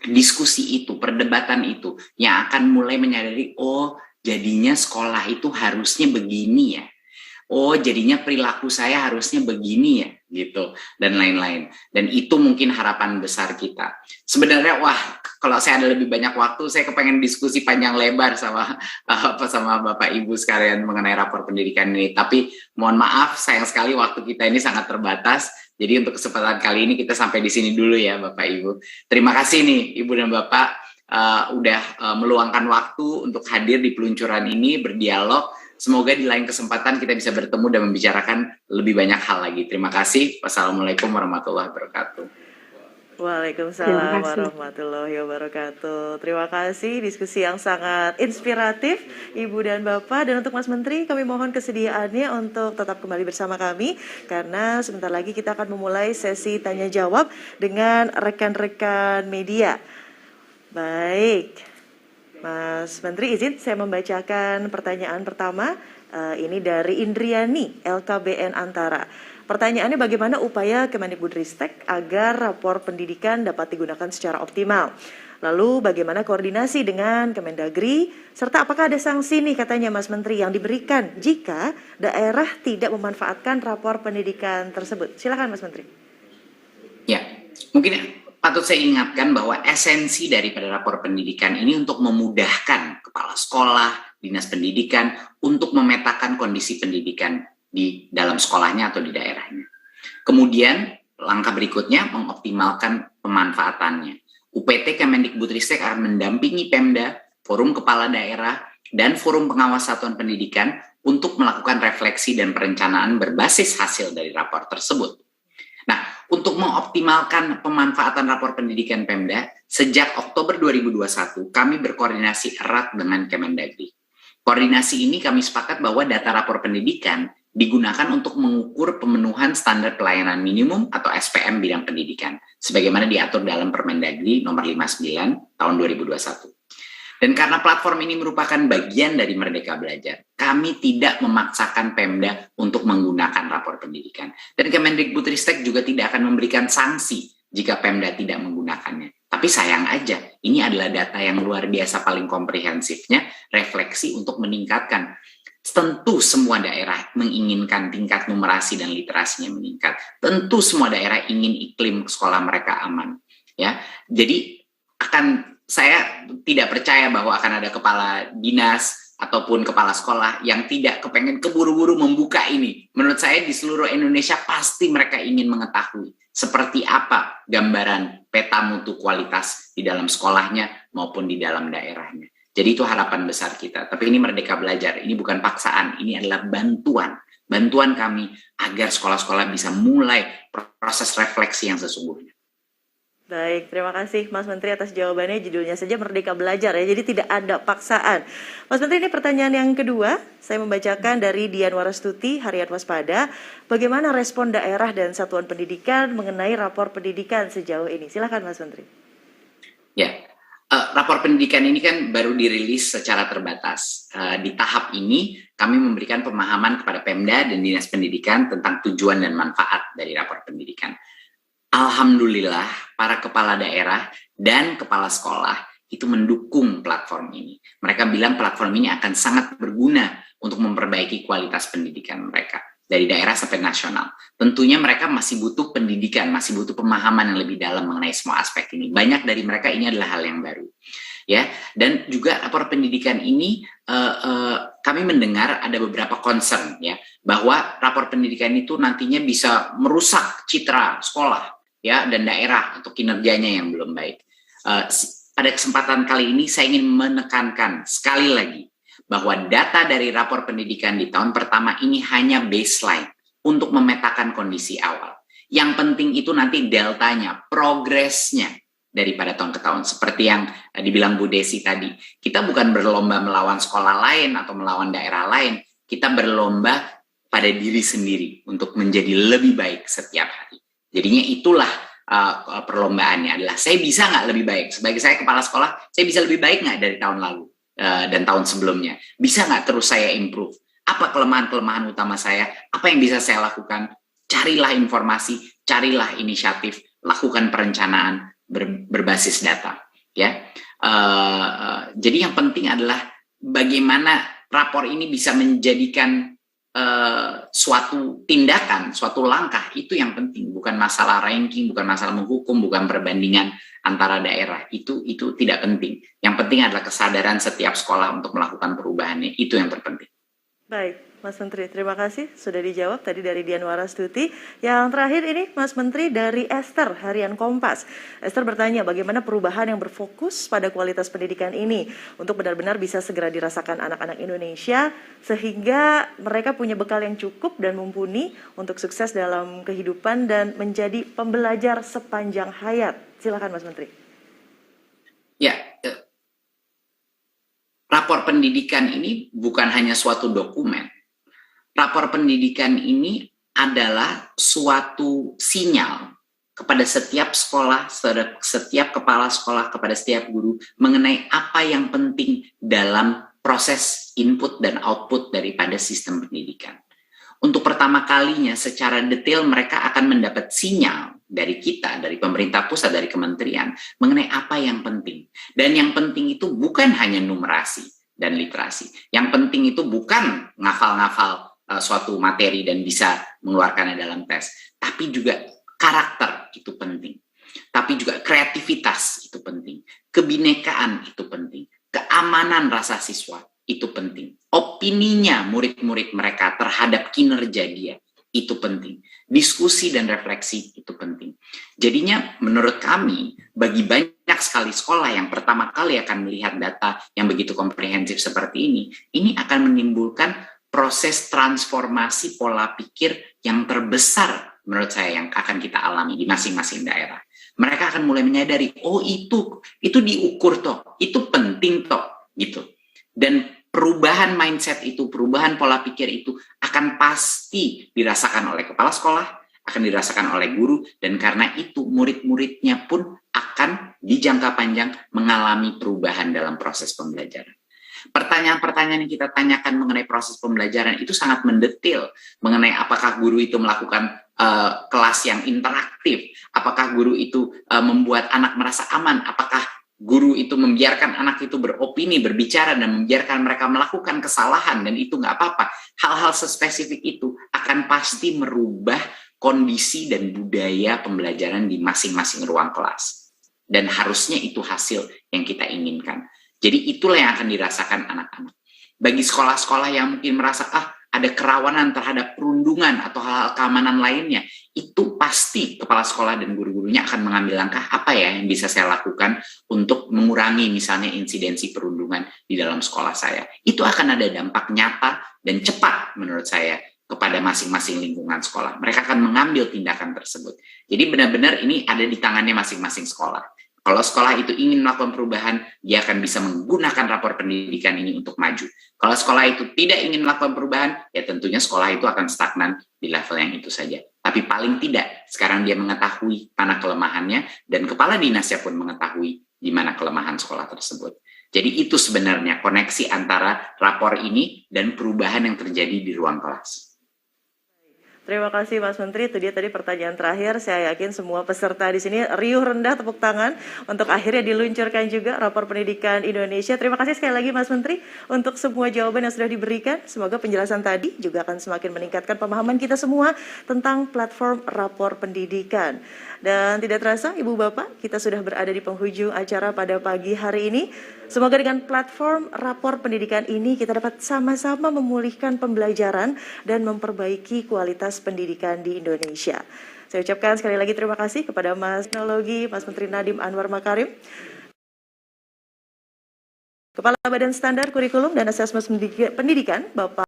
Diskusi itu, perdebatan itu yang akan mulai menyadari, oh jadinya sekolah itu harusnya begini ya, oh jadinya perilaku saya harusnya begini ya, gitu, dan lain-lain. Dan itu mungkin harapan besar kita. Sebenarnya wah, kalau saya ada lebih banyak waktu, saya kepengen diskusi panjang lebar sama Bapak Ibu sekalian mengenai rapor pendidikan ini. Tapi mohon maaf, sayang sekali waktu kita ini sangat terbatas. Jadi untuk kesempatan kali ini kita sampai di sini dulu ya Bapak Ibu. Terima kasih nih Ibu dan Bapak udah meluangkan waktu untuk hadir di peluncuran ini, berdialog. Semoga di lain kesempatan kita bisa bertemu dan membicarakan lebih banyak hal lagi. Terima kasih. Wassalamualaikum warahmatullahi wabarakatuh. Waalaikumsalam warahmatullahi wabarakatuh. Terima kasih, diskusi yang sangat inspiratif Ibu dan Bapak. Dan untuk Mas Menteri, kami mohon kesediaannya untuk tetap kembali bersama kami, karena sebentar lagi kita akan memulai sesi tanya jawab dengan rekan-rekan media. Baik, Mas Menteri izin saya membacakan pertanyaan pertama. Ini dari Indriani, LKBN Antara. Pertanyaannya, bagaimana upaya Kemendikbudristek agar rapor pendidikan dapat digunakan secara optimal? Lalu bagaimana koordinasi dengan Kemendagri, serta apakah ada sanksi nih katanya Mas Menteri yang diberikan jika daerah tidak memanfaatkan rapor pendidikan tersebut? Silakan Mas Menteri. Ya, mungkin patut saya ingatkan bahwa esensi daripada rapor pendidikan ini untuk memudahkan kepala sekolah, dinas pendidikan untuk memetakan kondisi pendidikan di dalam sekolahnya atau di daerahnya. Kemudian langkah berikutnya mengoptimalkan pemanfaatannya. UPT Kemendikbudristek akan mendampingi Pemda, forum kepala daerah, dan forum pengawas satuan pendidikan untuk melakukan refleksi dan perencanaan berbasis hasil dari rapor tersebut. Nah, untuk mengoptimalkan pemanfaatan rapor pendidikan Pemda, sejak Oktober 2021 kami berkoordinasi erat dengan Kemendagri. Koordinasi ini kami sepakat bahwa data rapor pendidikan digunakan untuk mengukur pemenuhan standar pelayanan minimum atau SPM bidang pendidikan, sebagaimana diatur dalam Permendagri nomor 59 tahun 2021. Dan karena platform ini merupakan bagian dari Merdeka Belajar, kami tidak memaksakan Pemda untuk menggunakan rapor pendidikan. Dan Kemendikbudristek juga tidak akan memberikan sanksi jika Pemda tidak menggunakannya. Tapi sayang aja, ini adalah data yang luar biasa paling komprehensifnya, refleksi untuk meningkatkan. Tentu semua daerah menginginkan tingkat numerasi dan literasinya meningkat. Tentu semua daerah ingin iklim sekolah mereka aman. Ya, jadi saya tidak percaya bahwa akan ada kepala dinas ataupun kepala sekolah yang tidak kepengen keburu-buru membuka ini. Menurut saya di seluruh Indonesia pasti mereka ingin mengetahui seperti apa gambaran peta mutu kualitas di dalam sekolahnya maupun di dalam daerahnya. Jadi itu harapan besar kita. Tapi ini Merdeka Belajar, ini bukan paksaan, ini adalah bantuan. Bantuan kami agar sekolah-sekolah bisa mulai proses refleksi yang sesungguhnya. Baik, terima kasih Mas Menteri atas jawabannya. Judulnya saja Merdeka Belajar ya, jadi tidak ada paksaan. Mas Menteri, ini pertanyaan yang kedua. Saya membacakan dari Dian Warastuti, Harian Waspada. Bagaimana respon daerah dan satuan pendidikan mengenai rapor pendidikan sejauh ini? Silakan Mas Menteri. Ya. Rapor pendidikan ini kan baru dirilis secara terbatas. Di tahap ini kami memberikan pemahaman kepada Pemda dan Dinas Pendidikan tentang tujuan dan manfaat dari rapor pendidikan. Alhamdulillah para kepala daerah dan kepala sekolah itu mendukung platform ini. Mereka bilang platform ini akan sangat berguna untuk memperbaiki kualitas pendidikan mereka. Dari daerah sampai nasional. Tentunya mereka masih butuh pendidikan, masih butuh pemahaman yang lebih dalam mengenai semua aspek ini. Banyak dari mereka ini adalah hal yang baru. Ya, dan juga rapor pendidikan ini kami mendengar ada beberapa concern ya, bahwa rapor pendidikan itu nantinya bisa merusak citra sekolah ya dan daerah atau kinerjanya yang belum baik. Pada kesempatan kali ini saya ingin menekankan sekali lagi bahwa data dari rapor pendidikan di tahun pertama ini hanya baseline untuk memetakan kondisi awal. Yang penting itu nanti deltanya, progresnya daripada tahun ke tahun. Seperti yang dibilang Bu Desi tadi, kita bukan berlomba melawan sekolah lain atau melawan daerah lain, kita berlomba pada diri sendiri untuk menjadi lebih baik setiap hari. Jadinya itulah perlombaannya adalah saya bisa nggak lebih baik? Sebagai saya kepala sekolah, saya bisa lebih baik nggak dari tahun lalu? Dan tahun sebelumnya, bisa nggak terus saya improve? Apa kelemahan-kelemahan utama saya? Apa yang bisa saya lakukan? Carilah informasi, carilah inisiatif, lakukan perencanaan berbasis data. Ya, jadi yang penting adalah bagaimana rapor ini bisa menjadikan suatu tindakan, suatu langkah, itu yang penting. Bukan masalah ranking, bukan masalah menghukum, bukan perbandingan antara daerah, itu tidak penting. Yang penting adalah kesadaran setiap sekolah untuk melakukan perubahannya, itu yang terpenting. Baik, Mas Menteri, terima kasih sudah dijawab tadi dari Dian Warastuti. Yang terakhir ini Mas Menteri dari Esther, Harian Kompas. Esther bertanya bagaimana perubahan yang berfokus pada kualitas pendidikan ini untuk benar-benar bisa segera dirasakan anak-anak Indonesia sehingga mereka punya bekal yang cukup dan mumpuni untuk sukses dalam kehidupan dan menjadi pembelajar sepanjang hayat. Silakan Mas Menteri. Ya, rapor pendidikan ini bukan hanya suatu dokumen. Rapor pendidikan ini adalah suatu sinyal kepada setiap sekolah, setiap kepala sekolah, kepada setiap guru mengenai apa yang penting dalam proses input dan output daripada sistem pendidikan. untuk pertama kalinya secara detail mereka akan mendapat sinyal dari kita, dari pemerintah pusat, dari kementerian, mengenai apa yang penting. Dan yang penting itu bukan hanya numerasi dan literasi. Yang penting itu bukan ngafal-ngafal suatu materi dan bisa mengeluarkannya dalam tes, tapi juga karakter itu penting. Tapi juga kreativitas itu penting. Kebinekaan itu penting. Keamanan rasa siswa itu penting. Opininya murid-murid mereka terhadap kinerja dia itu penting. Diskusi dan refleksi itu penting. Jadinya menurut kami, bagi banyak sekali sekolah yang pertama kali akan melihat data yang begitu komprehensif seperti ini akan menimbulkan proses transformasi pola pikir yang terbesar menurut saya yang akan kita alami di masing-masing daerah. Mereka akan mulai menyadari, oh itu diukur toh, itu penting toh, gitu. Dan perubahan mindset itu, perubahan pola pikir itu akan pasti dirasakan oleh kepala sekolah, akan dirasakan oleh guru, dan karena itu murid-muridnya pun akan di jangka panjang mengalami perubahan dalam proses pembelajaran. Pertanyaan-pertanyaan yang kita tanyakan mengenai proses pembelajaran itu sangat mendetil mengenai apakah guru itu melakukan kelas yang interaktif, apakah guru itu membuat anak merasa aman, apakah guru itu membiarkan anak itu beropini, berbicara, dan membiarkan mereka melakukan kesalahan, dan itu nggak apa-apa. Hal-hal spesifik itu akan pasti merubah kondisi dan budaya pembelajaran di masing-masing ruang kelas. Dan harusnya itu hasil yang kita inginkan. Jadi itulah yang akan dirasakan anak-anak. Bagi sekolah-sekolah yang mungkin merasa, ada kerawanan terhadap perundungan atau hal-hal keamanan lainnya, itu pasti kepala sekolah dan guru-gurunya akan mengambil langkah apa ya yang bisa saya lakukan untuk mengurangi misalnya insidensi perundungan di dalam sekolah saya. Itu akan ada dampak nyata dan cepat menurut saya kepada masing-masing lingkungan sekolah. Mereka akan mengambil tindakan tersebut. Jadi benar-benar ini ada di tangannya masing-masing sekolah. Kalau sekolah itu ingin melakukan perubahan, dia akan bisa menggunakan rapor pendidikan ini untuk maju. Kalau sekolah itu tidak ingin melakukan perubahan, ya tentunya sekolah itu akan stagnan di level yang itu saja. Tapi paling tidak, sekarang dia mengetahui mana kelemahannya, dan kepala dinasnya pun mengetahui di mana kelemahan sekolah tersebut. Jadi itu sebenarnya koneksi antara rapor ini dan perubahan yang terjadi di ruang kelas. Terima kasih Mas Menteri, itu dia tadi pertanyaan terakhir. Saya yakin semua peserta di sini riuh rendah tepuk tangan untuk akhirnya diluncurkan juga rapor pendidikan Indonesia. Terima kasih sekali lagi Mas Menteri untuk semua jawaban yang sudah diberikan. Semoga penjelasan tadi juga akan semakin meningkatkan pemahaman kita semua tentang platform rapor pendidikan. Dan tidak terasa Ibu Bapak, kita sudah berada di penghujung acara pada pagi hari ini. Semoga dengan platform rapor pendidikan ini kita dapat sama-sama memulihkan pembelajaran dan memperbaiki kualitas pendidikan di Indonesia. Saya ucapkan sekali lagi terima kasih kepada Mas Teknologi, Mas Menteri Nadiem Anwar Makarim, Kepala Badan Standar Kurikulum dan Asesmen Pendidikan, Bapak